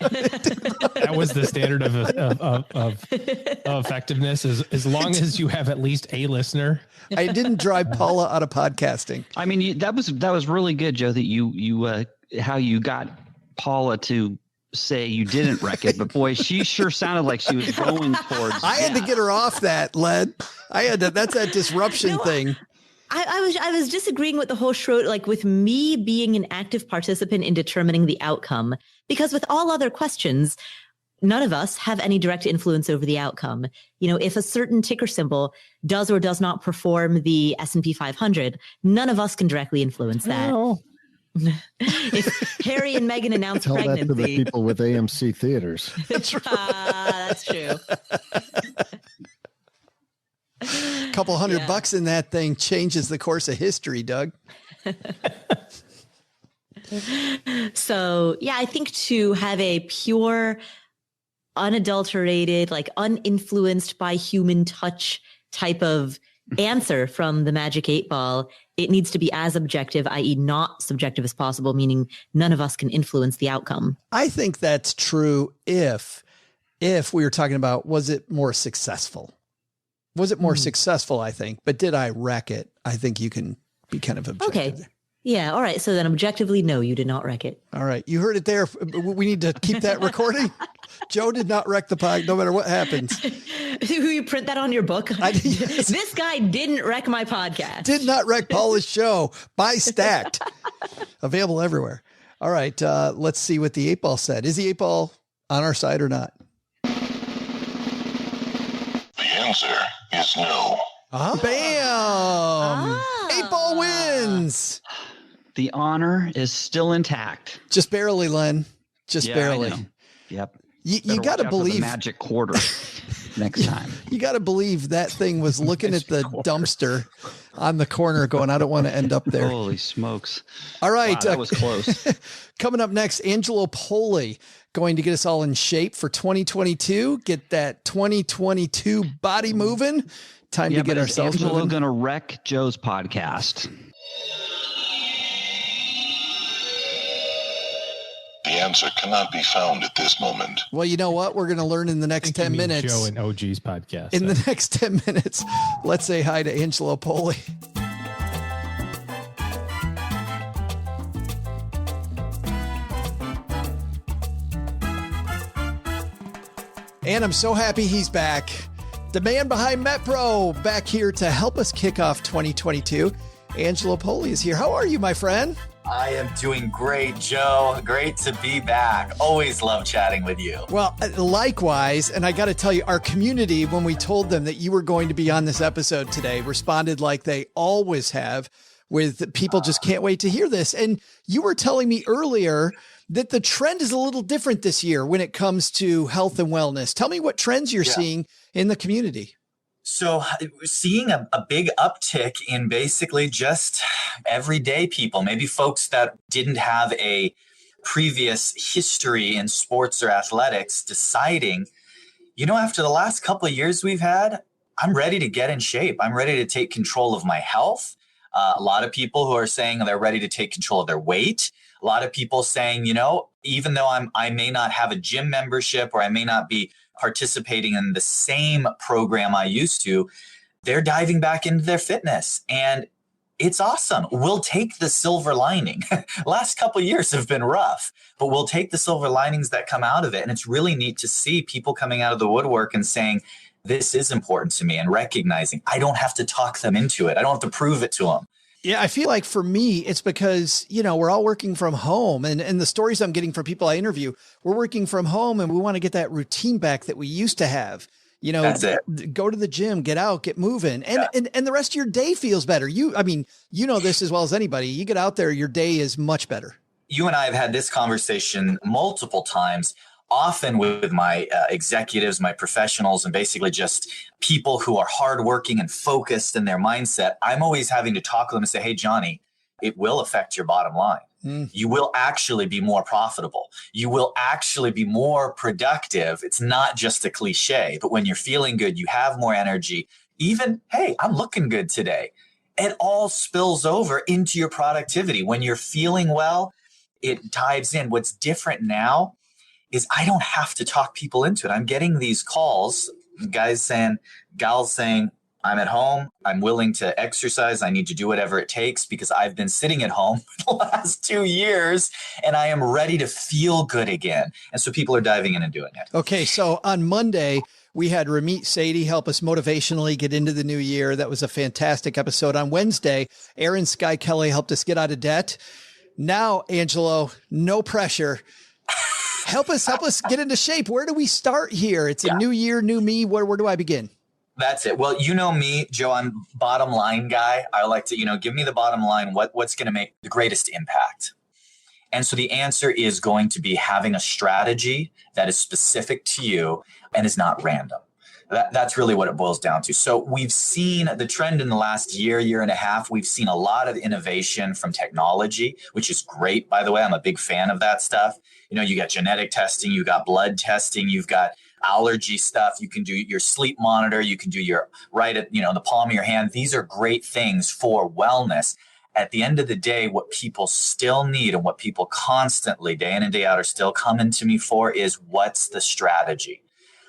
That was the standard of effectiveness. As long as you have at least a listener. I didn't drive Paula out of podcasting. I mean, that was really good, Joe. That you how you got Paula to say you didn't wreck it, but boy, she sure sounded like she was going towards. I had to get her off that, Len. That's that disruption thing. I was disagreeing with the whole like with me being an active participant in determining the outcome, because with all other questions, none of us have any direct influence over the outcome. If a certain ticker symbol does or does not perform the S&P 500, none of us can directly influence that. Oh. If Harry and Meghan announce pregnancy, that to the people with AMC theaters. That's true. A couple $100 in that thing changes the course of history, Doug. So, I think to have a pure, unadulterated, like uninfluenced by human touch type of answer from the Magic 8-ball, it needs to be as objective, i.e. not subjective as possible, meaning none of us can influence the outcome. I think that's true if we were talking about, was it more successful? Was it more successful, I think, but did I wreck it? I think you can be kind of objective. Okay. Yeah. All right. So then objectively, no, you did not wreck it. All right. You heard it there. We need to keep that recording. Joe did not wreck the pod, no matter what happens. You print that on your book? Yes. This guy didn't wreck my podcast. Did not wreck Paula's show. Buy Stacked. Available everywhere. All right. Let's see what the 8-ball said. Is the 8-ball on our side or not? The answer is no. Bam! 8-ball wins. The honor is still intact. Just barely, Len. Just barely. Yep. You got to believe the magic quarter next time. You got to believe that thing was looking at the dumpster on the corner going, I don't want to end up there. Holy smokes. All right. Wow, that was close. Coming up next, Angelo Poli going to get us all in shape for 2022. Get that 2022 body moving. Time to get ourselves Angelo moving. going to wreck Joe's podcast. The answer cannot be found at this moment. Well, you know what? We're going to learn in the next 10 minutes. Joe and OG's podcast. In the next 10 minutes, let's say hi to Angelo Poli. And I'm so happy he's back. The man behind MetPro back here to help us kick off 2022. Angelo Poli is here. How are you, my friend? I am doing great, Joe. Great to be back. Always love chatting with you. Well, likewise. And I got to tell you, our community, when we told them that you were going to be on this episode today, responded like they always have, with people just can't wait to hear this. And you were telling me earlier that the trend is a little different this year when it comes to health and wellness. Tell me what trends you're seeing in the community. So seeing a big uptick in basically just everyday people, maybe folks that didn't have a previous history in sports or athletics, deciding, after the last couple of years we've had, I'm ready to get in shape. I'm ready to take control of my health. A lot of people who are saying they're ready to take control of their weight. A lot of people saying, even though I may not have a gym membership or I may not be participating in the same program I used to, they're diving back into their fitness. And it's awesome. We'll take the silver lining. Last couple of years have been rough, but we'll take the silver linings that come out of it. And it's really neat to see people coming out of the woodwork and saying, this is important to me, and recognizing I don't have to talk them into it. I don't have to prove it to them. Yeah, I feel like for me, it's because, we're all working from home, and the stories I'm getting from people I interview, we're working from home and we want to get that routine back that we used to have. That's it. Go to the gym, get out, get moving, and the rest of your day feels better. This as well as anybody. You get out there, your day is much better. You and I have had this conversation multiple times, often with my executives, my professionals, and basically just people who are hardworking and focused in their mindset. I'm always having to talk to them and say, hey, Johnny, it will affect your bottom line. You will actually be more profitable. You will actually be more productive. It's not just a cliche, but when you're feeling good, you have more energy. Even, hey, I'm looking good today. It all spills over into your productivity. When you're feeling well, it dives in. What's different now is I don't have to talk people into it. I'm getting these calls, gals saying, I'm at home. I'm willing to exercise. I need to do whatever it takes because I've been sitting at home for the last 2 years and I am ready to feel good again. And so people are diving in and doing it. Okay. So on Monday, we had Ramit Sethi help us motivationally get into the new year. That was a fantastic episode. On Wednesday, Aaron Sky Kelly helped us get out of debt. Now, Angelo, no pressure. Help us get into shape. Where do we start here? It's a new year, new me. Where do I begin? That's it. Well, you know me, Joe, I'm bottom line guy. I like to, give me the bottom line. What's going to make the greatest impact? And so the answer is going to be having a strategy that is specific to you and is not random. That's really what it boils down to. So we've seen the trend in the last year and a half. We've seen a lot of innovation from technology, which is great, by the way. I'm a big fan of that stuff. You got genetic testing, you got blood testing, you've got allergy stuff. You can do your sleep monitor. You can do your the palm of your hand. These are great things for wellness. At the end of the day, what people still need and what people constantly, day in and day out, are still coming to me for is what's the strategy?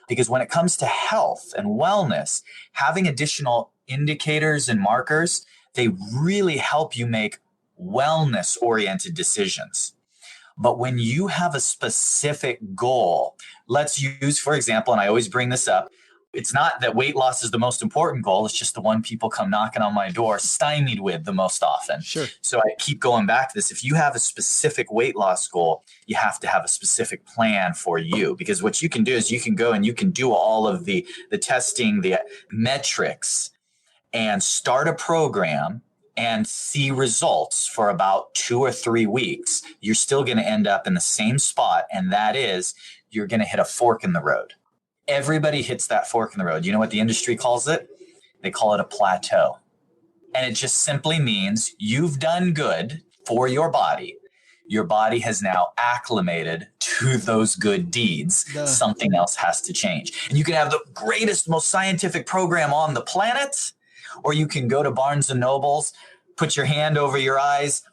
Because when it comes to health and wellness, having additional indicators and markers, they really help you make wellness-oriented decisions. But when you have a specific goal, let's use, for example, and I always bring this up, it's not that weight loss is the most important goal. It's just the one people come knocking on my door stymied with the most often. Sure. So I keep going back to this. If you have a specific weight loss goal, you have to have a specific plan for you, because what you can do is you can go and you can do all of the testing, the metrics, and start a program and see results for about 2 or 3 weeks. You're still going to end up in the same spot. And that is, you're going to hit a fork in the road. Everybody hits that fork in the road. You know what the industry calls it? They call it a plateau. And it just simply means you've done good for your body. Your body has now acclimated to those good deeds. Duh. Something else has to change. And you can have the greatest, most scientific program on the planet, or you can go to Barnes and Noble's, put your hand over your eyes,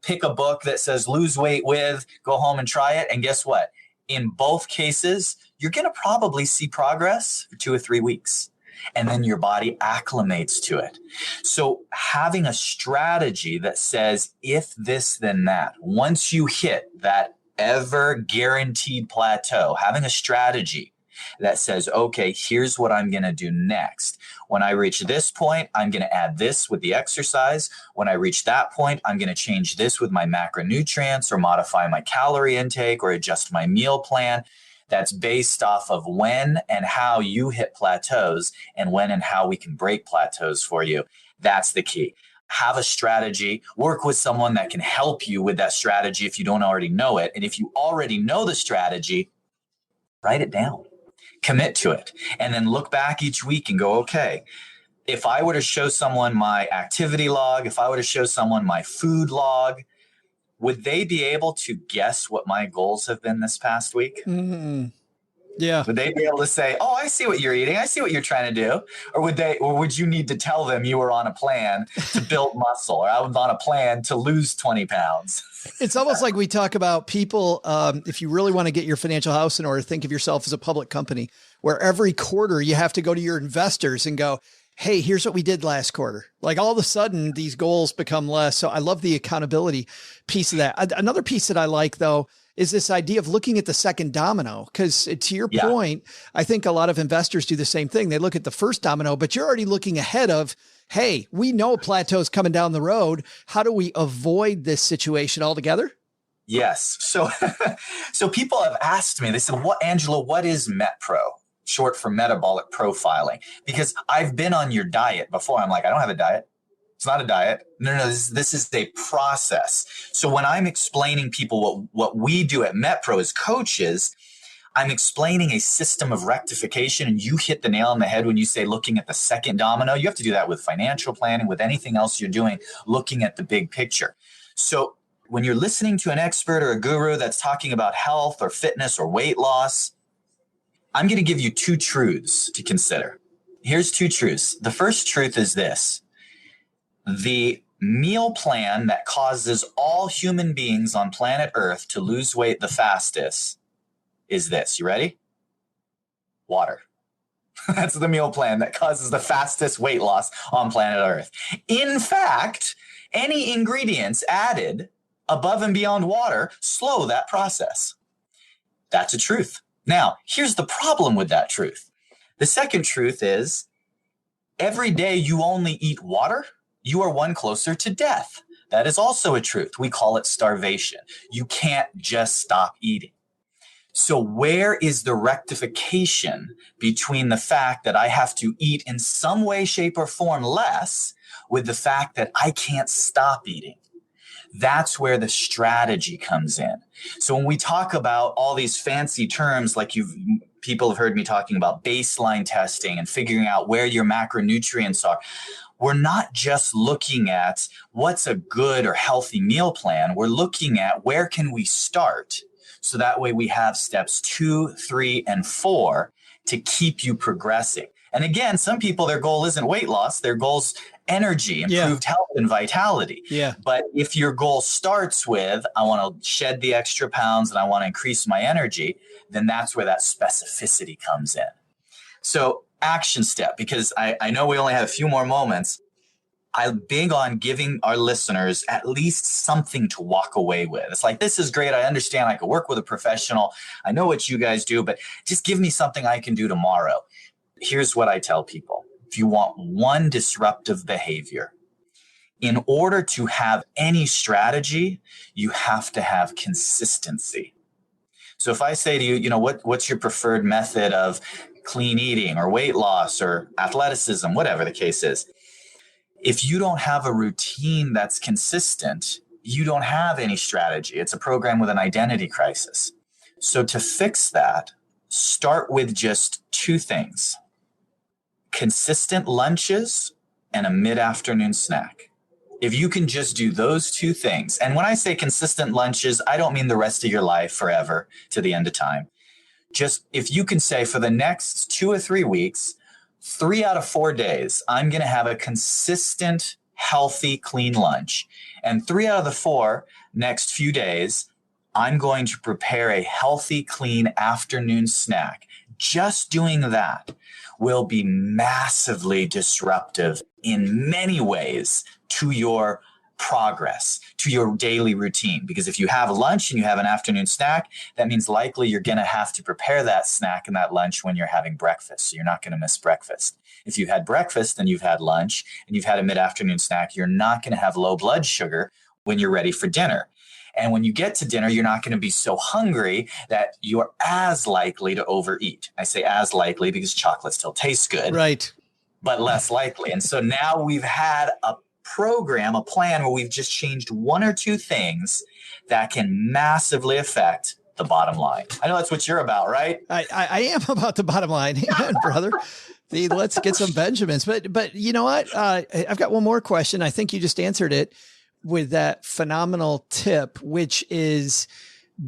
pick a book that says lose weight with, go home and try it. And guess what? In both cases, you're going to probably see progress for 2 or 3 weeks. And then your body acclimates to it. So having a strategy that says, if this, then that, once you hit that ever guaranteed plateau, having a strategy that says, okay, here's what I'm going to do next. When I reach this point, I'm going to add this with the exercise. When I reach that point, I'm going to change this with my macronutrients or modify my calorie intake or adjust my meal plan. That's based off of when and how you hit plateaus and when and how we can break plateaus for you. That's the key. Have a strategy, work with someone that can help you with that strategy if you don't already know it. And if you already know the strategy, write it down, commit to it, and then look back each week and go, okay, if I were to show someone my activity log, if I were to show someone my food log, would they be able to guess what my goals have been this past week? Mm-hmm. Yeah. Would they be able to say, oh, I see what you're eating. I see what you're trying to do. Or would you need to tell them you were on a plan to build muscle, or I was on a plan to lose 20 pounds? It's almost like we talk about people. If you really want to get your financial house in order, think of yourself as a public company where every quarter you have to go to your investors and go, hey, here's what we did last quarter. Like all of a sudden these goals become less. So I love the accountability piece of that. Another piece that I like though, is this idea of looking at the second domino. Cause to your point, I think a lot of investors do the same thing. They look at the first domino, but you're already looking ahead of, hey, we know a plateau is coming down the road. How do we avoid this situation altogether? Yes. So people have asked me, they said, Angelo, what is MetPro? Short for metabolic profiling, because I've been on your diet before. I'm like, I don't have a diet. It's not a diet. No, this is a process. So when I'm explaining people what we do at MetPro as coaches, I'm explaining a system of rectification, and you hit the nail on the head when you say looking at the second domino. You have to do that with financial planning, with anything else you're doing, looking at the big picture. So when you're listening to an expert or a guru that's talking about health or fitness or weight loss, I'm going to give you 2 truths to consider. Here's 2 truths. The first truth is this. The meal plan that causes all human beings on planet Earth to lose weight the fastest is this. You ready? Water. That's the meal plan that causes the fastest weight loss on planet Earth. In fact, any ingredients added above and beyond water slow that process. That's a truth. Now, here's the problem with that truth. The second truth is every day you only eat water, you are one closer to death. That is also a truth. We call it starvation. You can't just stop eating. So where is the rectification between the fact that I have to eat in some way, shape, or form less with the fact that I can't stop eating? That's where the strategy comes in. So when we talk about all these fancy terms, like people have heard me talking about baseline testing and figuring out where your macronutrients are, we're not just looking at what's a good or healthy meal plan. We're looking at where can we start, so that way we have steps 2, 3, and 4 to keep you progressing. And again, some people, their goal isn't weight loss. Their goal's energy, improved health, and vitality. Yeah. But if your goal starts with, I want to shed the extra pounds and I want to increase my energy, then that's where that specificity comes in. So action step, because I know we only have a few more moments. I'm big on giving our listeners at least something to walk away with. It's like, this is great. I understand I could work with a professional. I know what you guys do, but just give me something I can do tomorrow. Here's what I tell people. If you want one disruptive behavior, in order to have any strategy, you have to have consistency. So if I say to you, what's your preferred method of clean eating or weight loss or athleticism, whatever the case is, if you don't have a routine that's consistent, you don't have any strategy. It's a program with an identity crisis. So to fix that, start with just 2 things: consistent lunches and a mid-afternoon snack. If you can just do those two things, and when I say consistent lunches, I don't mean the rest of your life forever to the end of time. Just if you can say for the next 2 or 3 weeks, 3 out of 4 days, I'm going to have a consistent, healthy, clean lunch. And 3 out of the 4 next few days, I'm going to prepare a healthy, clean afternoon snack. Just doing that will be massively disruptive in many ways to your progress, to your daily routine. Because if you have lunch and you have an afternoon snack, that means likely you're going to have to prepare that snack and that lunch when you're having breakfast. So you're not going to miss breakfast. If you had breakfast and you've had lunch and you've had a mid-afternoon snack, you're not going to have low blood sugar when you're ready for dinner. And when you get to dinner, you're not going to be so hungry that you're as likely to overeat. I say as likely because chocolate still tastes good. Right. But less likely. And so now we've had a program, a plan where we've just changed 1 or 2 things that can massively affect the bottom line. I know that's what you're about, right? I am about the bottom line. Amen, brother. Let's get some Benjamins. But you know what? I've got one more question. I think you just answered it with that phenomenal tip, which is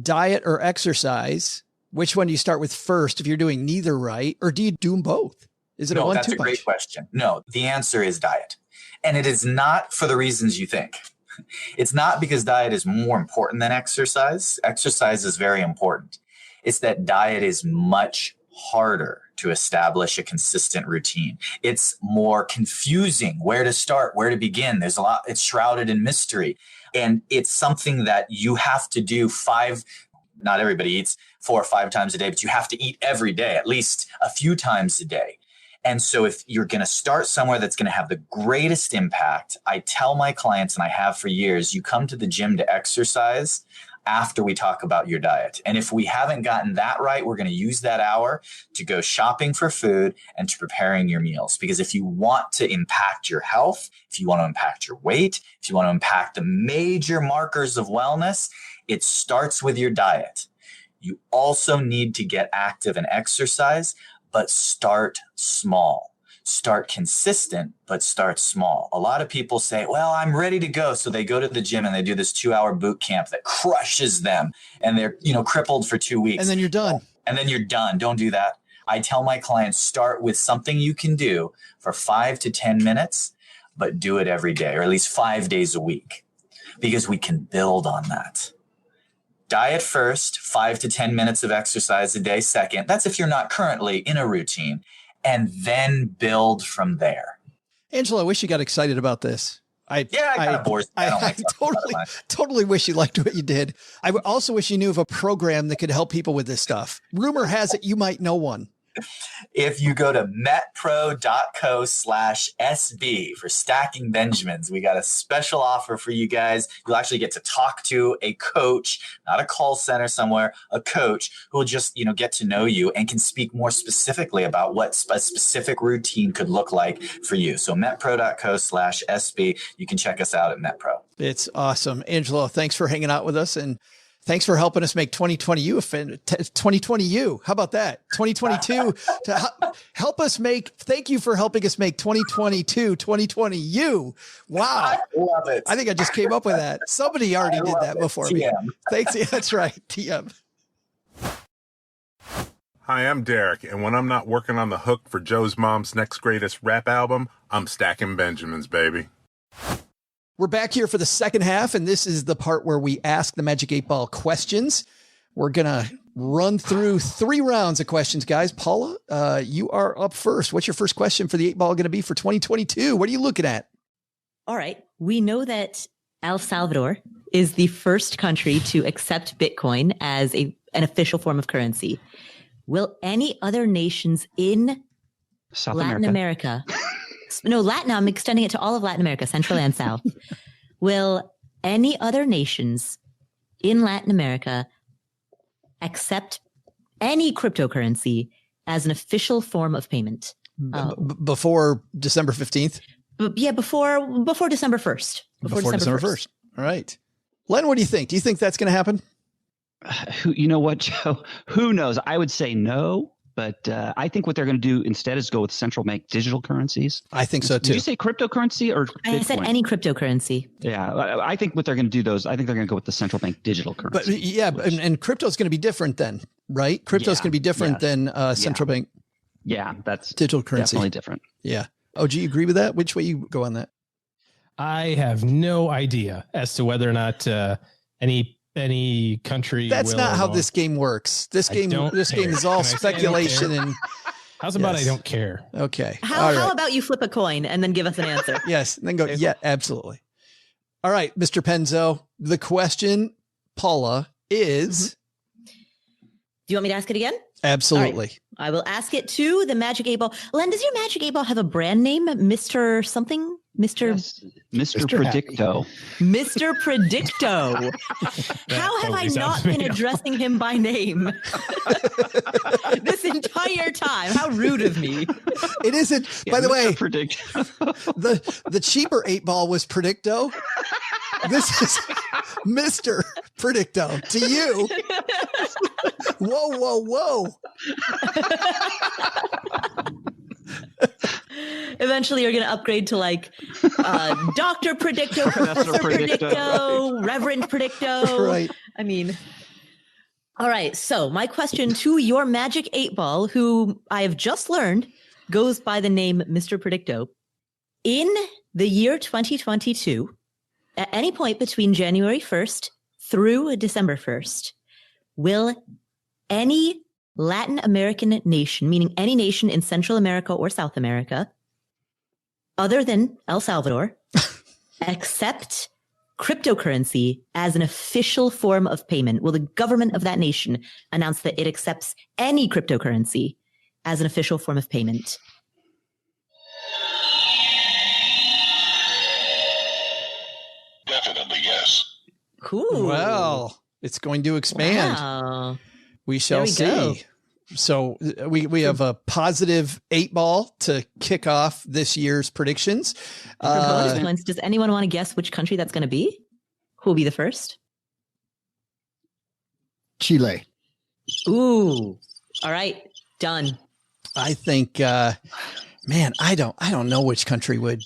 diet or exercise. Which one do you start with first if you're doing neither right? Or do you do them both? Is it a 1-2 punch? That's a great question. No, the answer is diet. And it is not for the reasons you think. It's not because diet is more important than exercise. Exercise is very important. It's that diet is much harder to establish a consistent routine. It's more confusing where to start, where to begin. There's a lot, it's shrouded in mystery. And it's something that you have to do not everybody eats 4 or 5 times a day, but you have to eat every day, at least a few times a day. And so if you're going to start somewhere that's going to have the greatest impact, I tell my clients, and I have for years, you come to the gym to exercise after we talk about your diet. And if we haven't gotten that right, we're going to use that hour to go shopping for food and to preparing your meals. Because if you want to impact your health, if you want to impact your weight, if you want to impact the major markers of wellness, it starts with your diet. You also need to get active and exercise, but start small. Start consistent, but start small. A lot of people say, well, I'm ready to go. So they go to the gym and they do this 2-hour boot camp that crushes them and they're, crippled for 2 weeks. And then you're done. And then you're done. Don't do that. I tell my clients, start with something you can do for 5 to 10 minutes, but do it every day, or at least 5 days a week, because we can build on that. Diet first, 5 to 10 minutes of exercise a day second. That's if you're not currently in a routine. And then build from there. Angela, I wish you got excited about this. I totally wish you liked what you did. I also wish you knew of a program that could help people with this stuff. Rumor has it you might know one. If you go to metpro.co/SB for Stacking Benjamins, we got a special offer for you guys. You'll actually get to talk to a coach, not a call center somewhere, a coach who will just, get to know you and can speak more specifically about what a specific routine could look like for you. So metpro.co/SB. You can check us out at MetPro. It's awesome. Angela, thanks for hanging out with us, and thanks for helping us make 2020 you 2020 you. How about that? 2022 to help us make. Thank you for helping us make 2020 you. Wow. I love it. I think I just came up with that. Somebody already did that before me. Thanks. Yeah, that's right. TM. Hi, I'm Derek, and when I'm not working on the hook for Joe's mom's next greatest rap album, I'm stacking Benjamins, baby. We're back here for the second half, and this is the part where we ask the Magic 8 Ball questions. We're going to run through 3 rounds of questions, guys. Paula, you are up first. What's your first question for the 8 Ball going to be for 2022? What are you looking at? All right. We know that El Salvador is the first country to accept Bitcoin as an official form of currency. Will any other nations in Latin America I'm extending it to all of Latin America, Central and South. Will any other nations in Latin America accept any cryptocurrency as an official form of payment? Before December 15th? Before December 1st. Before December 1st. All right. Len, what do you think? Do you think that's going to happen? You know what, Joe? Who knows? I would say no, But I think what they're going to do instead is go with central bank digital currencies. I think so too. Did you say cryptocurrency or Bitcoin? I said any cryptocurrency. Yeah, I think what they're going to do those. I think they're going to go with the central bank digital currency. But yeah, and crypto is going to be different then, right? Crypto is going to be different than central bank. Yeah, that's digital currency. Definitely different. Yeah. Oh, do you agree with that? Which way you go on that? I have no idea as to whether or not any country. That's not how this game works. This game is all speculation and. How's about I don't care? Okay. How about you flip a coin and then give us an answer? Yes, and then go. Yeah, absolutely. All right, Mr. Penzo. The question, Paula, is. Do you want me to ask it again? Absolutely. Right. I will ask it to the Magic 8 Ball. Len, does your Magic 8 Ball have a brand name? Mr. something? Mr. Predicto. Mr. Predicto. How have I not been addressing him by name this entire time? How rude of me. It isn't. By the way, Predicto. the cheaper 8 Ball was Predicto. This is Mr. Predicto to you. Whoa, whoa, whoa. Eventually, you're going to upgrade to like Dr. Predicto, Professor Predicto, Reverend Predicto. Right. I mean, all right. So, my question to your Magic 8 Ball, who I have just learned goes by the name Mr. Predicto. In the year 2022, at any point between January 1st through December 1st, will any Latin American nation, meaning any nation in Central America or South America, other than El Salvador, accept cryptocurrency as an official form of payment? Will the government of that nation announce that it accepts any cryptocurrency as an official form of payment? Definitely yes. Cool. Well, it's going to expand. Wow. We shall see. Go. So we have a positive 8 Ball to kick off this year's predictions. For bonus points, does anyone want to guess which country that's going to be? Who will be the first? Chile. Ooh. All right. Done. I think, man, I don't know which country would.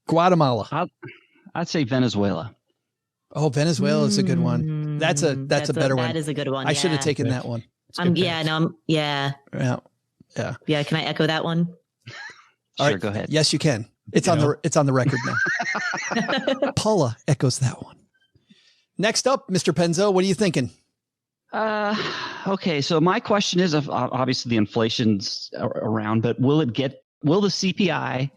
Guatemala. I'd say Venezuela. Oh, Venezuela is a good one. That's a better one. That is a good one. I should have taken that one. Yeah. Yeah. Yeah. Can I echo that one? All Sure, right. go ahead. Yes, you can. It's on the record now. Paula echoes that one. Next up, Mr. Penzo, what are you thinking? Okay, so my question is, obviously the inflation's around, but will the CPI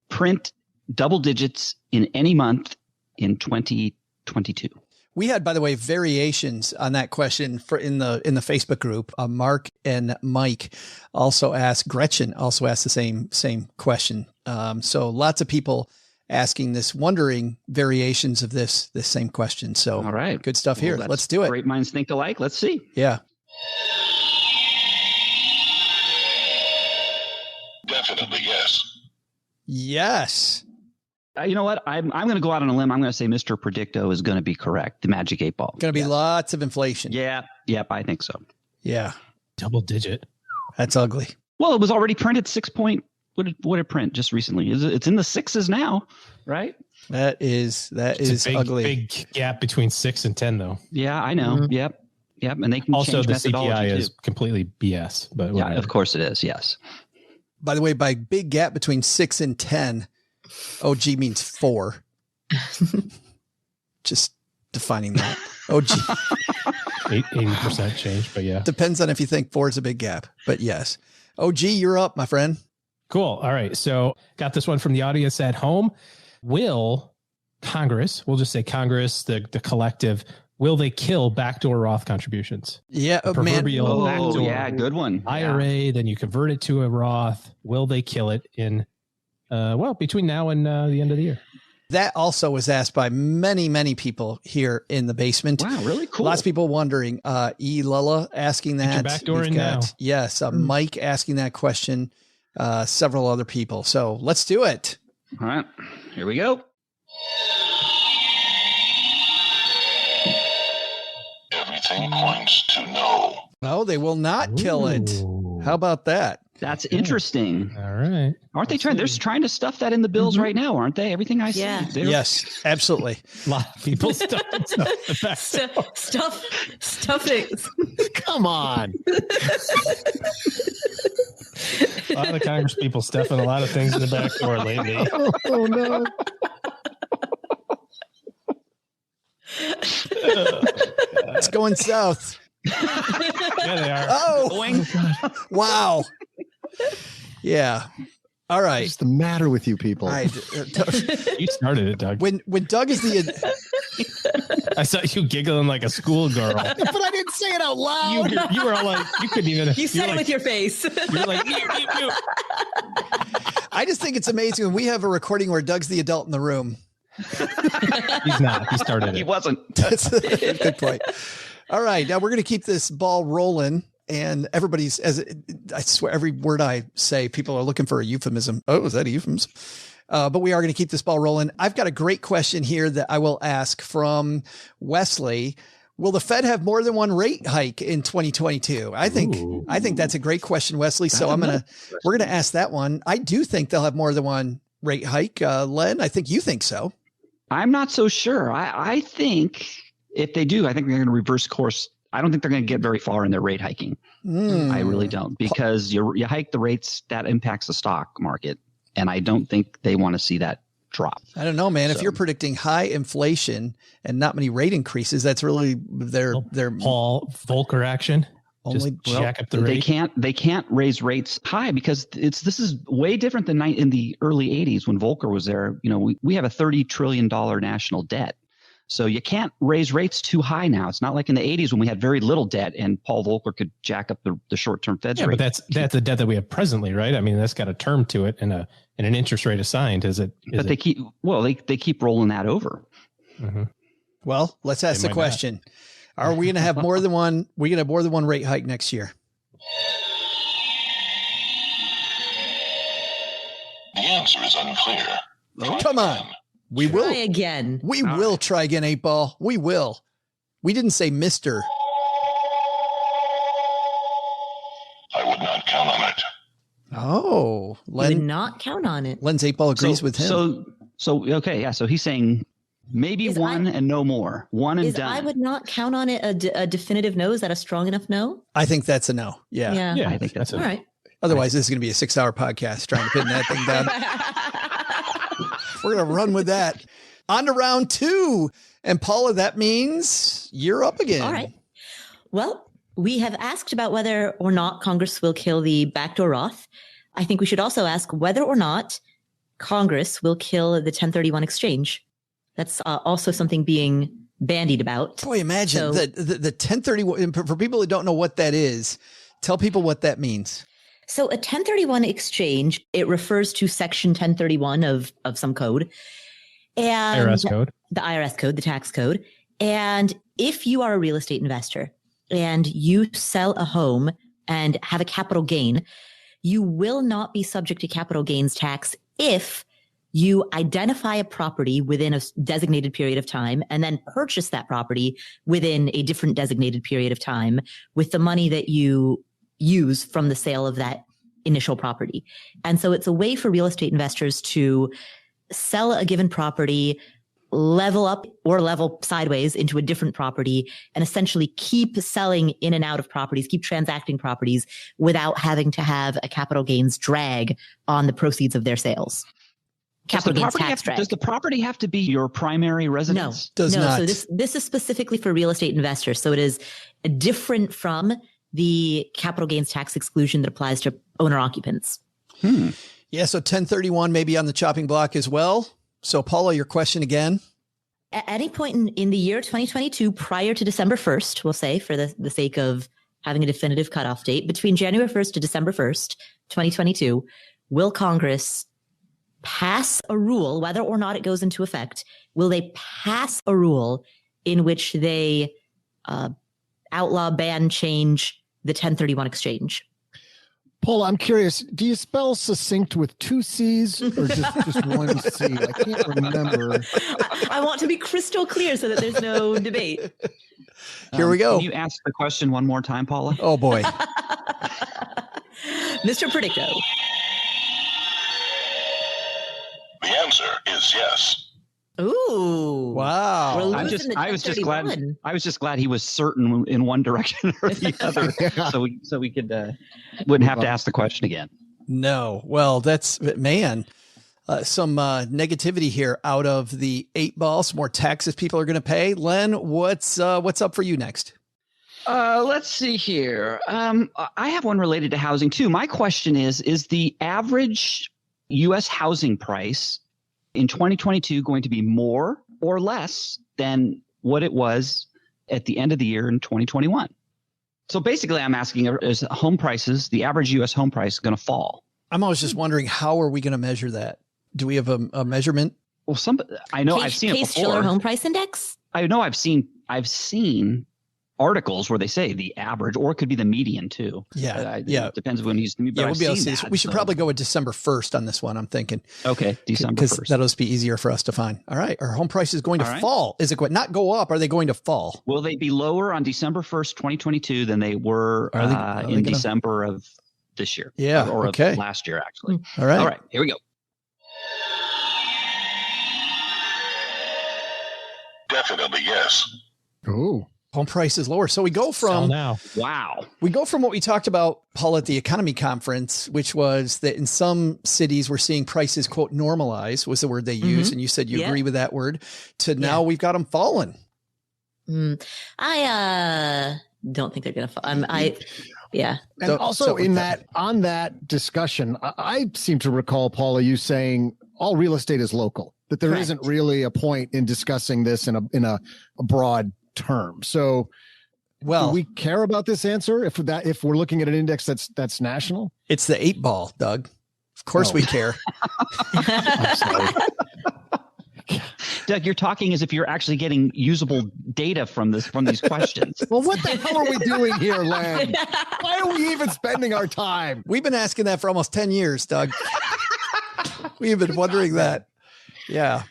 print double digits in any month in 2022? We had, by the way, variations on that question in the Facebook group. Mark and Mike also asked. Gretchen also asked the same question. So lots of people asking this, wondering variations of this same question. So all right, good stuff here. Let's do it. Great minds think alike. Let's see. Yeah. Definitely yes. Yes. You know what? I'm going to go out on a limb. I'm going to say Mr. Predicto is going to be correct. The Magic 8 Ball. Going to be lots of inflation. Yeah. Yep. I think so. Yeah. Double digit. That's ugly. Well, it was already printed 6 point. What did it print just recently? It's in the 6s now, right? That is ugly. Big gap between 6 and 10, though. Yeah, I know. Mm-hmm. Yep. And they can also change the methodology CPI too. is completely BS. But whatever. Yeah, of course it is. Yes. By the way, by big gap between 6 and 10, OG means 4. Just defining that. OG. 80% change, but yeah. Depends on if you think 4 is a big gap, but yes. OG, you're up, my friend. Cool. All right. So got this one from the audience at home. Will Congress, we'll just say Congress, the collective, will they kill backdoor Roth contributions? Yeah, proverbial man. Oh, yeah, good one. IRA, then you convert it to a Roth. Will they kill it in, between now and the end of the year? That also was asked by many, many people here in the basement. Wow, really cool. Lots of people wondering. E. Lulla asking that. Backdoor in now. Yes, Mike asking that question. Several other people. So let's do it. All right, here we go. Everything points to no. No, they will not kill it. How about that? That's interesting. All right. Aren't they trying? They're trying to stuff that in the bills right now, aren't they? Everything I see. Yes, absolutely. A lot of people stuff Stuffings. Come on. A lot of Congress people stuffing a lot of things in the back door lately. Oh no. It's going south. Yeah, they are. Oh, wow. Yeah. All right. What's the matter with you people? You started it, Doug. When Doug is I saw you giggling like a schoolgirl. But I didn't say it out loud. You were all like, you couldn't even. You said it with your face. You're like, I just think it's amazing when we have a recording where Doug's the adult in the room. He's not. He started it. He wasn't. That's a good point. All right. Now we're going to keep this ball rolling. And everybody's, I swear, every word I say, people are looking for a euphemism. Oh, is that a euphemism? But we are going to keep this ball rolling. I've got a great question here that I will ask from Wesley. Will the Fed have more than one rate hike in 2022? I think that's a great question, Wesley. So we're going to ask that one. I do think they'll have more than one rate hike. Len, I think you think so. I'm not so sure. I think if they do, I think they're going to reverse course. I don't think they're going to get very far in their rate hiking. I really don't, because you hike the rates, that impacts the stock market. And I don't think they want to see that drop. I don't know, man. So, if you're predicting high inflation and not many rate increases, that's really their Paul Volcker action. Only jack up the rate. They can't raise rates high because this is way different than in the early 80s when Volcker was there. You know, we have a $30 trillion national debt. So you can't raise rates too high now. It's not like in the 80s when we had very little debt and Paul Volcker could jack up the short-term Fed's rate. But that's the debt that we have presently, right? I mean, that's got a term to it and an interest rate assigned. They keep rolling that over. Mm-hmm. Well, let's ask the question: are we going to have more than one? We're going to have more than one rate hike next year. The answer is unclear. Come on. We will try again. We will try again, 8-Ball. We will. We didn't say Mr. I would not count on it. Oh, Len would not count on it. Len's 8-Ball agrees with him. So okay, yeah. So he's saying maybe and no more. One and done. I would not count on it a definitive no. Is that a strong enough no? I think that's a no. Yeah. I think that's all right. Otherwise, this is going to be a 6-hour podcast trying to pin that thing down. We're going to run with that. On to round 2. And Paula, that means you're up again. All right. Well, we have asked about whether or not Congress will kill the backdoor Roth. I think we should also ask whether or not Congress will kill the 1031 exchange. That's also something being bandied about. Boy, imagine the 1031. For people who don't know what that is, tell people what that means. So a 1031 exchange, it refers to section 1031 of some code. And IRS code. The IRS code, the tax code. And if you are a real estate investor and you sell a home and have a capital gain, you will not be subject to capital gains tax if you identify a property within a designated period of time and then purchase that property within a different designated period of time with the money that you use from the sale of that initial property. And so it's a way for real estate investors to sell a given property, level up or level sideways into a different property, and essentially keep selling in and out of properties, keep transacting properties without having to have a capital gains drag on the proceeds of their sales. Does the property have to be your primary residence? No, does not. So this is specifically for real estate investors. So it is different from the capital gains tax exclusion that applies to owner occupants. Yeah, so 1031 may be on the chopping block as well. So Paula, your question again. At any point in the year 2022, prior to December 1st, we'll say for the sake of having a definitive cutoff date, between January 1st to December 1st, 2022, will Congress pass a rule, whether or not it goes into effect, will they pass a rule in which they outlaw, ban, change the 1031 exchange? Paula, I'm curious, do you spell succinct with 2 C's or just 1 C? I can't remember. I want to be crystal clear so that there's no debate. Here we go. Can you ask the question one more time, Paula? Oh, boy. Mr. Predicto. The answer is yes. Ooh. Wow. We're I losing the was just glad. 1031. I was just glad he was certain in one direction or the other, so we could wouldn't have to ask the question again. No. Well, that's, man, some negativity here out of the 8 ball. Some more taxes people are going to pay. Len, what's up for you next? Let's see here. I have one related to housing too. My question is the average U.S. housing price in 2022 going to be more or less than what it was at the end of the year in 2021? So basically, I'm asking, is home prices, the average U.S. home price, going to fall? I'm always just wondering, how are we going to measure that? Do we have a measurement? Well, I know I've seen it Case before. Shiller Home Price Index? I know I've seen articles where they say the average, or it could be the median too. Yeah, It depends when he's. Yeah, we'll be able to see this. We should probably go with December 1st on this one, I'm thinking. Okay, December 1st. Because that'll just be easier for us to find. All right, our home price is going to fall. Is it going not go up? Are they going to fall? Will they be lower on December 1st, 2022 than they were in December of this year? Yeah, or of last year, actually. All right. All right, here we go. Definitely yes. Ooh. Home price is lower. So we go from we go from what we talked about, Paul, at the economy conference, which was that in some cities we're seeing prices, quote, normalize was the word they used. And you said you agree with that word, to now we've got them falling. I don't think they're going to fall. And also on that discussion, I seem to recall, Paula, you saying all real estate is local, that there isn't really a point in discussing this in a broad term. So, do we care about this answer if we're looking at an index that's national? It's the 8 ball, Doug. Of course we care. I'm sorry. Doug, you're talking as if you're actually getting usable data from these questions. Well, what the hell are we doing here, Len? Why are we even spending our time? We've been asking that for almost 10 years, Doug. We've been wondering that. Yeah.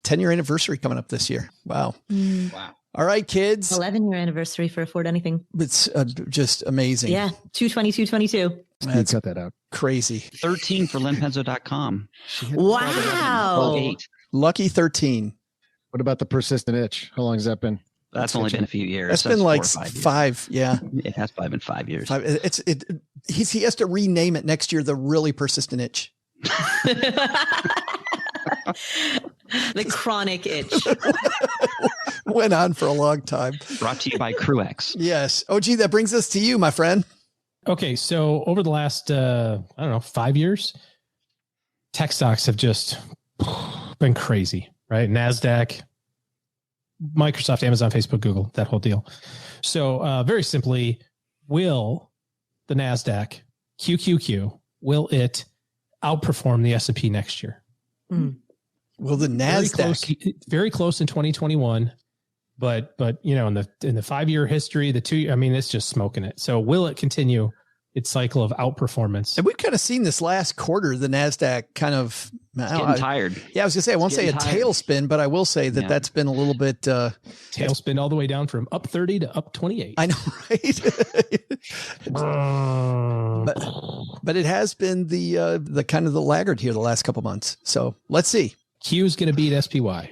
10-year anniversary coming up this year. Wow. Wow. All right, kids. 11-year anniversary for Afford Anything. It's just amazing. Yeah. 2/22/22. Let's cut that out. Crazy. 13 for lenpenzo.com. Wow. 8. Lucky 13. What about the persistent itch? How long has that been? That's only been a few years. That's been like 4 or 5 years. 5. Yeah. It has probably been 5 years. He has to rename it next year, the really persistent itch. The chronic itch. Went on for a long time. Brought to you by Cruex. Yes. Oh, gee, that brings us to you, my friend. Okay. So over the last, 5 years, tech stocks have just been crazy, right? NASDAQ, Microsoft, Amazon, Facebook, Google, that whole deal. So very simply, will the NASDAQ, QQQ, will it outperform the S&P next year? Will the NASDAQ very close in 2021, but in the 5-year history, it's just smoking it. So will it continue its cycle of outperformance? And we've kind of seen this last quarter, the NASDAQ kind of getting tired. Yeah, I was gonna say, I won't say a tailspin, but I will say that that's been a little bit tailspin all the way down from up 30 to up 28. I know, right? but it has been the kind of the laggard here the last couple months. So let's see. Q is going to beat SPY.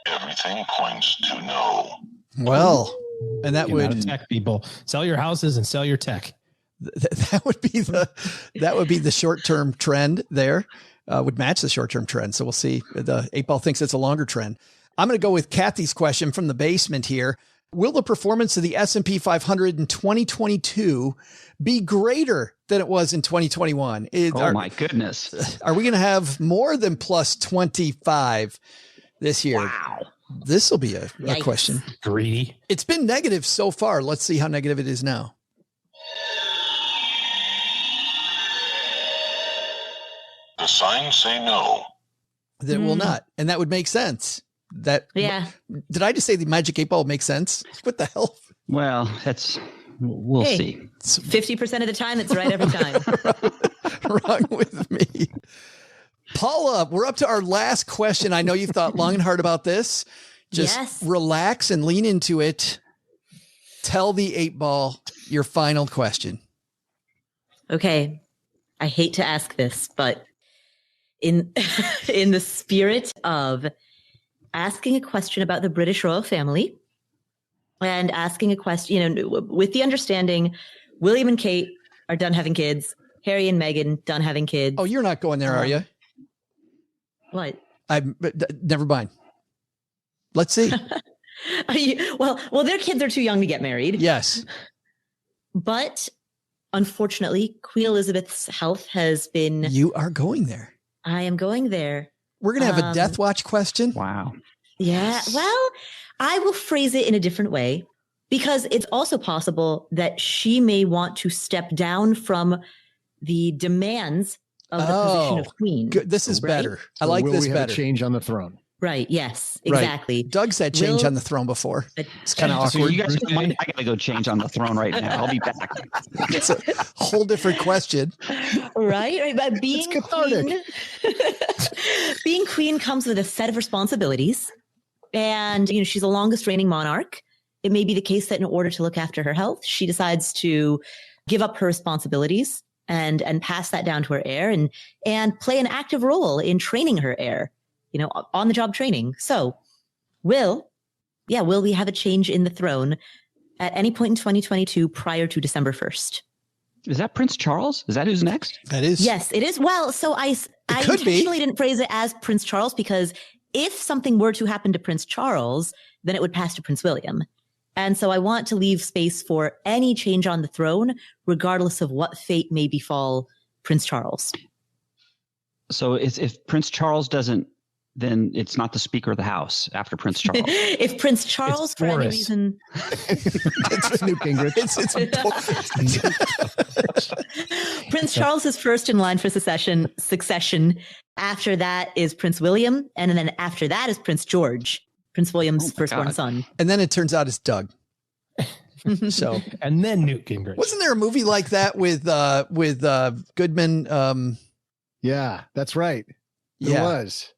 Everything points to no. Well, and that would tech people sell your houses and sell your tech. That would be the short-term trend there. Would match the short-term trend. So we'll see. The 8 ball thinks it's a longer trend. I'm going to go with Kathy's question from the basement here. Will the performance of the S&P 500 in 2022 be greater than it was in 2021? My goodness. Are we going to have more than plus 25 this year? Wow. This will be a question. Greedy. It's been negative so far. Let's see how negative it is now. The signs say no. That will not. And that would make sense. Did I just say the magic 8 ball makes sense? What the hell? Well, we'll see. 50% of the time, it's right every time. Wrong with me. Paula, we're up to our last question. I know you've thought long and hard about this. Just relax and lean into it. Tell the 8-ball your final question. Okay. I hate to ask this, but in the spirit of asking a question about the British royal family and asking a question, with the understanding William and Kate are done having kids, Harry and Meghan done having kids. Oh, you're not going there, are you? What? Never mind. Let's see. Well, their kids are too young to get married. Yes. But unfortunately, Queen Elizabeth's health has been... You are going there. I am going there. We're going to have a Death Watch question. Wow. Yeah. Well, I will phrase it in a different way because it's also possible that she may want to step down from the demands of the position of queen. Good. This is better. I like this better. Have a change on the throne? Right. Yes, exactly. Right. Doug's had change on the throne before. It's kind of awkward. So you guys, I got to go change on the throne right now. I'll be back. It's a whole different question. Right. But being queen, being queen comes with a set of responsibilities. And, she's the longest reigning monarch. It may be the case that in order to look after her health, she decides to give up her responsibilities and pass that down to her heir and play an active role in training her heir. On the job training. So will we have a change in the throne at any point in 2022 prior to December 1st? Is that Prince Charles? Is that who's next? That is. Yes, it is. Well, so I intentionally didn't phrase it as Prince Charles because if something were to happen to Prince Charles, then it would pass to Prince William. And so I want to leave space for any change on the throne, regardless of what fate may befall Prince Charles. So if Prince Charles doesn't, then it's not the Speaker of the House after Prince Charles. If Prince Charles, for any reason, it's Newt Gingrich. Prince Charles is first in line for succession. After that is Prince William, and then after that is Prince George, Prince William's firstborn son. And then it turns out it's Doug. So and then Newt Gingrich. Wasn't there a movie like that with Goodman? Yeah, that's right. It was.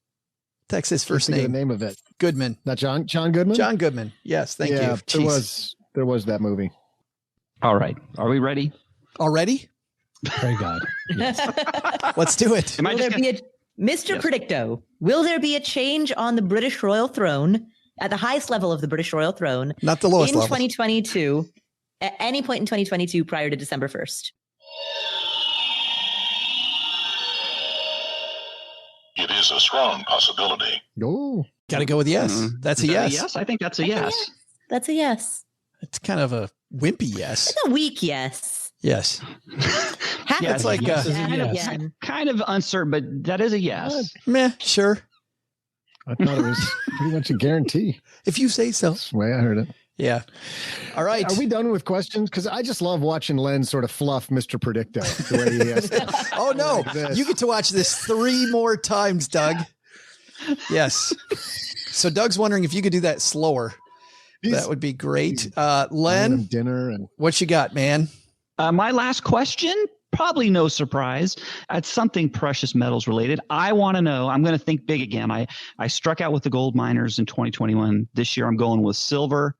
That's his first name. The name of it. Goodman. Not John Goodman? John Goodman. Yes, thank you. There was that movie. All right. Are we ready? Already? Pray God. Yes. Let's do it. Will there be Mr. Predicto, will there be a change on the British royal throne at the highest level of the British royal throne? Not the lowest level. 2022, at any point in 2022 prior to December 1st? It is a strong possibility. Oh, got to go with yes. That's a yes. Yes, I think that's a yes. That's a yes. It's kind of a wimpy yes. It's a weak yes. Yes. It's like kind of uncertain, but that is a yes. Meh, sure. I thought it was pretty much a guarantee. If you say so. That's the way I heard it. Yeah. All right. Are we done with questions? Because I just love watching Len sort of fluff Mr. Predicto. The way he has oh, no. Like you get to watch this 3 more times, Doug. Yes. So Doug's wondering if you could do that slower. That would be great. Len, dinner and what you got, man? My last question, probably no surprise. It's something precious metals related. I want to know, I'm going to think big again. I struck out with the gold miners in 2021. This year I'm going with silver.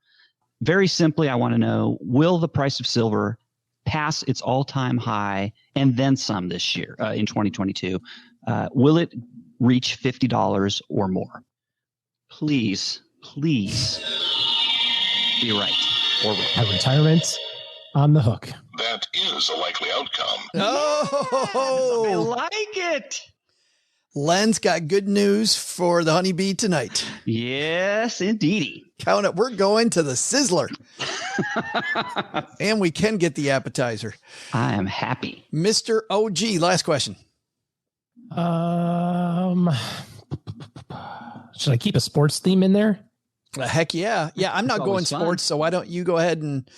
Very simply, I want to know, will the price of silver pass its all-time high and then some this year in 2022? Will it reach $50 or more? Please be right or wrong. A retirement on the hook. That is a likely outcome. Oh, I like it. Len's got good news for the honeybee tonight. Yes, indeedy. Count it. We're going to the Sizzler. And we can get the appetizer. I am happy. Mr. OG, last question. Should I keep a sports theme in there? Heck yeah. Yeah, I'm not going sports, so why don't you go ahead and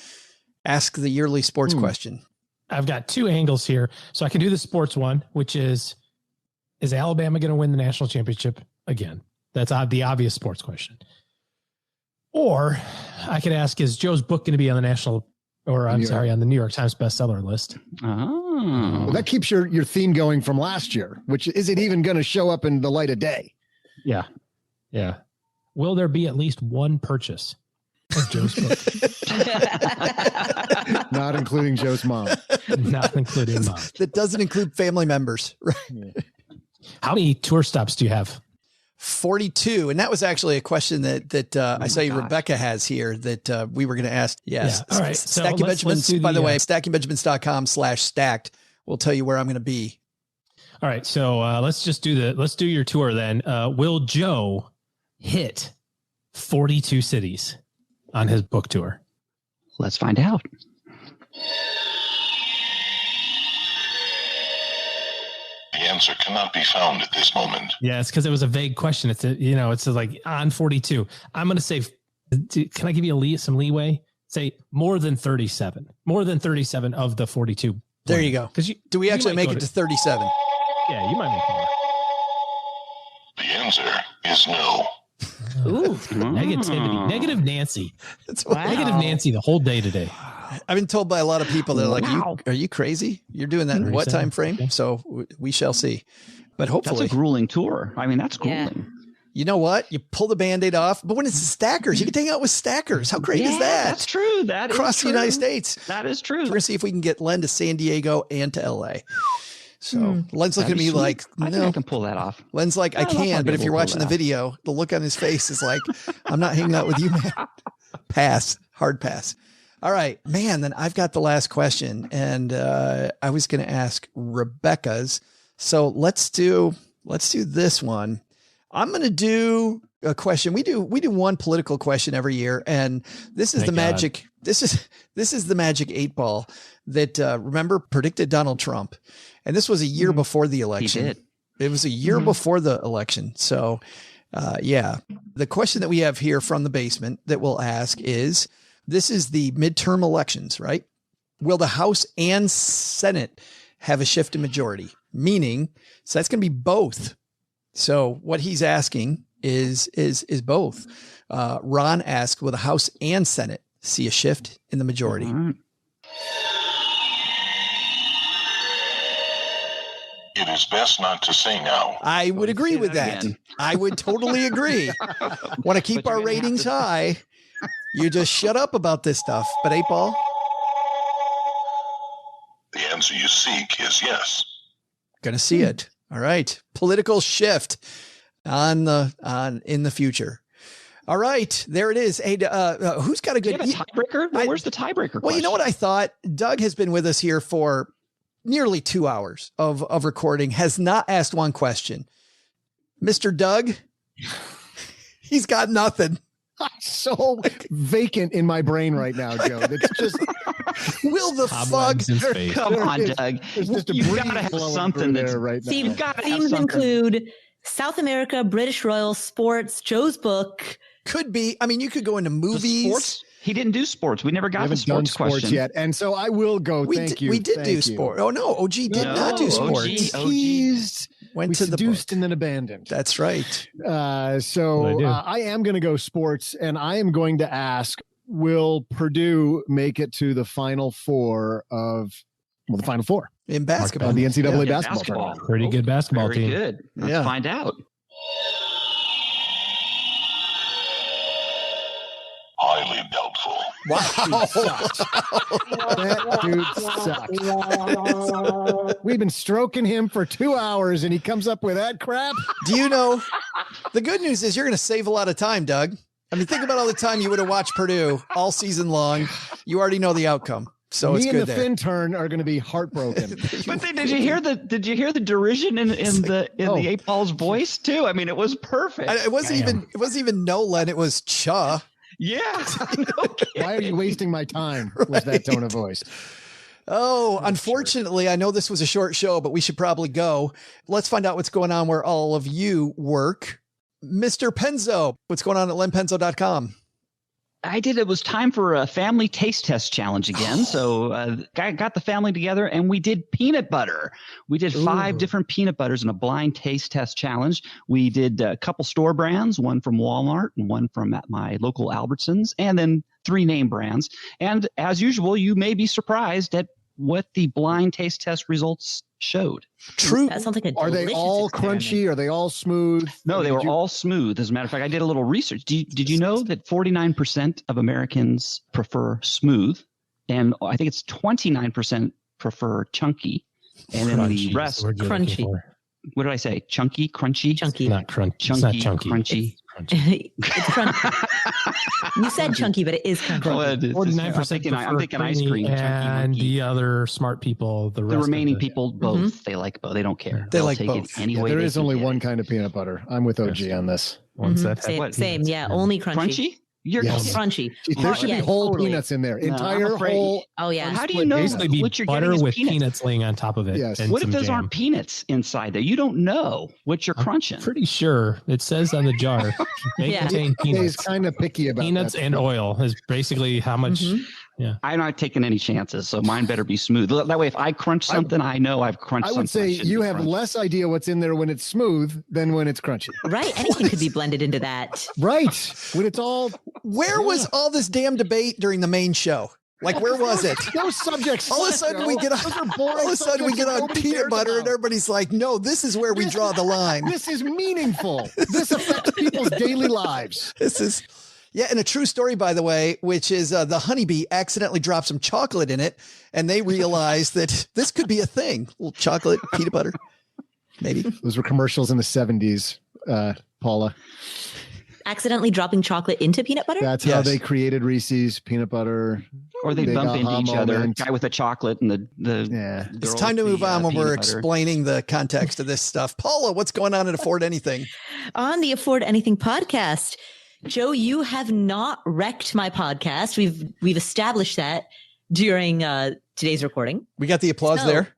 ask the yearly sports question? I've got 2 angles here. So I can do the sports one, which is Alabama going to win the national championship again? That's the obvious sports question. Or I could ask, is Joe's book going to be on the on the New York Times bestseller list? Oh. Well, that keeps your theme going from last year, which is it even going to show up in the light of day? Yeah. Yeah. Will there be at least one purchase of Joe's book? Not including Joe's mom. Not including mom. That doesn't include family members. Right? How many tour stops do you have? 42. And that was actually a question that I saw Rebecca has here that we were going to ask. Yes. Yeah. All right. So Stacking let's Benjamins, do by the way, stackingbenjamins.com/stacked will tell you where I'm going to be. All right. So let's do your tour then. Will Joe hit 42 cities on his book tour? Let's find out. The answer cannot be found at this moment. Yeah, it's because it was a vague question. It's like on 42. I'm going to say, can I give you some leeway? Say more than 37. More than 37 of the 42. There you go. Do we actually make it to 37? Yeah, you might make more. The answer is no. Ooh, negativity. Negative Nancy. Negative Nancy the whole day today. I've been told by a lot of people that are like, are you crazy? You're doing that in what time frame? Okay. So we shall see. But hopefully. That's a grueling tour. I mean, that's grueling. Yeah. You know what? You pull the Band-Aid off, but when it's the stackers, you can hang out with stackers. How great is that? That's true. That is across the United States. That is true. We're going to see if we can get Len to San Diego and to LA. So Len's looking at me like, I think I can pull that off. Len's like, I can, but if you're watching the video, the look on his face is like, I'm not hanging out with you, man. Pass. Hard pass. All right, man, then I've got the last question, and I was going to ask Rebecca's. So let's do this one. I'm going to do a question. We do one political question every year, and this is magic. This is the magic 8 ball that remember predicted Donald Trump, and this was a year before the election. He did. It was a year before the election. So, the question that we have here from the basement that we'll ask is. This is the midterm elections, right? Will the House and Senate have a shift in majority? Meaning, so that's going to be both. So what he's asking is both. Ron asked, will the House and Senate see a shift in the majority? It is best not to say now. I would agree with that. I would totally agree. Want to keep our ratings high. You just shut up about this stuff. But 8 ball? The answer you seek is yes. Gonna see it. All right. Political shift in the future. All right. There it is. Hey, who's got a good tiebreaker? Where's the tiebreaker? Well, you know what I thought? Doug has been with us here for nearly 2 hours of recording, has not asked one question. Mr. Doug, he's got nothing. So vacant in my brain right now, Joe. It's just will the fog come on, Doug. You've got to have something there right now. See, themes include South America, British Royal, sports, Joe's book. Could be. I mean, you could go into movies. Sports? He didn't do sports. We never got the sports question yet, and so I will go. Thank you. We did do sport. Oh no, OG did not do sports. OG went to seduced and then abandoned. That's right. So I am going to go sports, and I am going to ask: will Purdue make it to the Final Four the Final Four in basketball? The NCAA basketball tournament. Pretty good basketball team. Good. Let's find out. Highly doubtful. Wow. That dude sucks. We've been stroking him for 2 hours and he comes up with that crap. Do you know, the good news is you're going to save a lot of time, Doug. I mean, think about all the time you would have watched Purdue all season long. You already know the outcome. So it's good. Me and the Fin are going to be heartbroken. But did you hear the derision in the 8 Ball's voice too? I mean, it was perfect. It wasn't even Nolan. It was Cha. Yeah. Why are you wasting my time with that tone of voice? Oh, unfortunately, I know this was a short show, but we should probably go. Let's find out what's going on where all of you work. Mr. Penzo, what's going on at lenpenzo.com? I did. It was time for a family taste test challenge again. So I got the family together and we did peanut butter. We did 5 different peanut butters in a blind taste test challenge. We did a couple store brands, one from Walmart and one from my local Albertsons, and then 3 name brands. And as usual, you may be surprised at what the blind taste test results showed. True. That sounds like a Are they all crunchy? Are they all smooth? No, they were all smooth. As a matter of fact, I did a little research. Did you know that 49% of Americans prefer smooth, and I think it's 29% prefer chunky, and then the rest crunchy. What did I say? Chunky, crunchy, Chunky. Not crunchy. chunky, It's not chunky. crunchy. It's crunchy. You said chunky, but it is crunchy. Well, it is. 49% I'm thinking ice cream. Chunky and monkey. the other smart people, the rest remaining of the, people, both. They like both. They don't care. They They'll like take both. It any way There they is can only get one it. kind of peanut butter. I'm with OG on this. ones that have Same, peanuts same. Yeah, in only them. crunchy. You're Yes. Crunchy. There should be whole totally. peanuts in there. No, I'm Entire afraid- whole. Oh yeah. How do you Split know peanuts. Basically, be what you're butter getting is with peanuts? peanuts laying on top of it. Yes. And What if some those jam. aren't peanuts inside there? You don't know what you're crunching. Pretty sure it says on the jar may Yeah. contain He's peanuts. kind of picky about Peanuts that and stuff. oil is basically how much. Yeah. I'm not taking any chances, so mine better be smooth. That way, if I crunch something, I know I've crunched I something. would say shouldn't you be have crunched. less idea what's in there when it's smooth than when it's crunchy. Right. Anything could be blended into that. Right. When it's all. Where was all this damn debate during the main show? Like, where was it? Those subjects. All of a sudden we get on, Those are boring all of a sudden we subjects get that on nobody peanut cares butter and about. everybody's like, no, this is where we draw the line. This is meaningful. This affects people's daily lives. This is, yeah, and a true story, by the way, which is the honeybee accidentally dropped some chocolate in it, and they realized that this could be a thing. A little chocolate, peanut butter, maybe. Those were commercials in the 70s, Paula. Accidentally dropping chocolate into peanut butter? That's how they created Reese's peanut butter. Or they Big bump into aha each other. moment. Guy with the chocolate and the Yeah. It's girl time to with move the, on when peanut we're butter. explaining the context of this stuff. Paula, what's going on at Afford Anything? On the Afford Anything podcast, Joe, you have not wrecked my podcast. We've established that during today's recording. We got the applause So- there.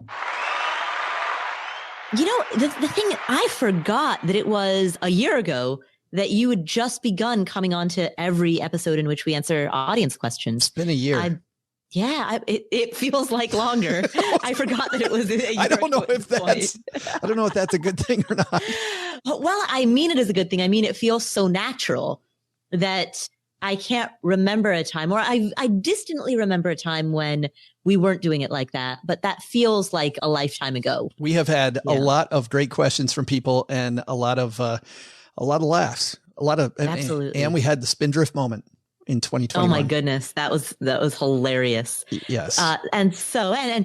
You know, the thing, I forgot that it was a year ago that you had just begun coming on to every episode in which we answer audience questions. It's been a year. It feels like longer. I forgot that it was a year I don't know ago at if this that's, point. I don't know if that's a good thing or not. Well, I mean it as a good thing. I mean, it feels so natural that I can't remember a time, or I distantly remember a time when we weren't doing it like that, but that feels like a lifetime ago. We have had a Yeah. lot of great questions from people and a lot of laughs, Absolutely. and we had the Spindrift moment in 2021. Oh my goodness. That was hilarious. Yes. And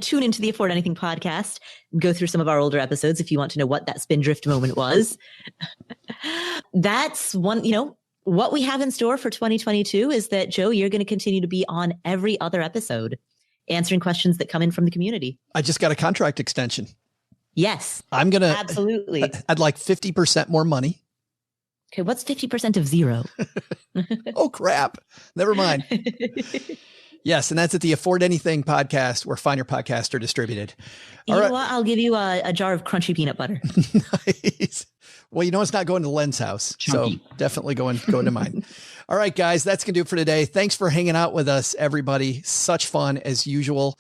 tune into the Afford Anything podcast, go through some of our older episodes if you want to know what that Spindrift moment was. That's one, what we have in store for 2022 is that, Joe, you're going to continue to be on every other episode answering questions that come in from the community. I just got a contract extension. Yes. I'm going to, Absolutely. I'd like 50% more money. Okay. What's 50% of zero? Oh, crap. Never mind. Yes. And that's at the Afford Anything podcast, where finer podcasts are distributed. You know what? I'll give you a jar of crunchy peanut butter. Nice. Well, it's not going to Len's house. Chunky. So definitely going to mine. All right, guys, that's going to do it for today. Thanks for hanging out with us, everybody. Such fun as usual.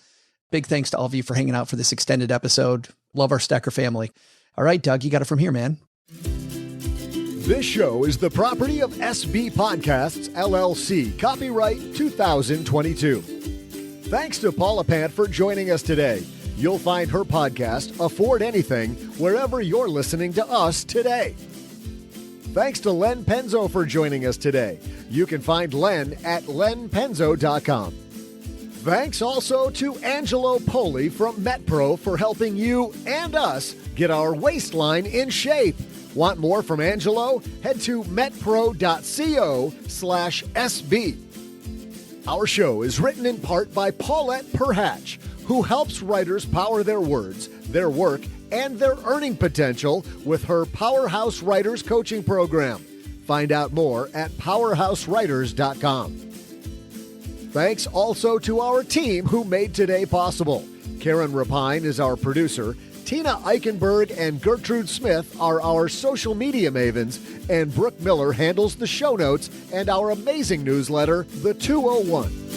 Big thanks to all of you for hanging out for this extended episode. Love our Stacker family. All right, Doug, you got it from here, man. This show is the property of SB Podcasts, LLC, copyright 2022. Thanks to Paula Pant for joining us today. You'll find her podcast, Afford Anything, wherever you're listening to us today. Thanks to Len Penzo for joining us today. You can find Len at lenpenzo.com. Thanks also to Angelo Poli from MetPro for helping you and us get our waistline in shape. Want more from Angelo? Head to metpro.co/SB. Our show is written in part by Paulette Perhatch, who helps writers power their words, their work, and their earning potential with her Powerhouse Writers Coaching Program. Find out more at powerhousewriters.com. Thanks also to our team who made today possible. Karen Rapine is our producer. Tina Eichenberg and Gertrude Smith are our social media mavens, and Brooke Miller handles the show notes and our amazing newsletter, The 201.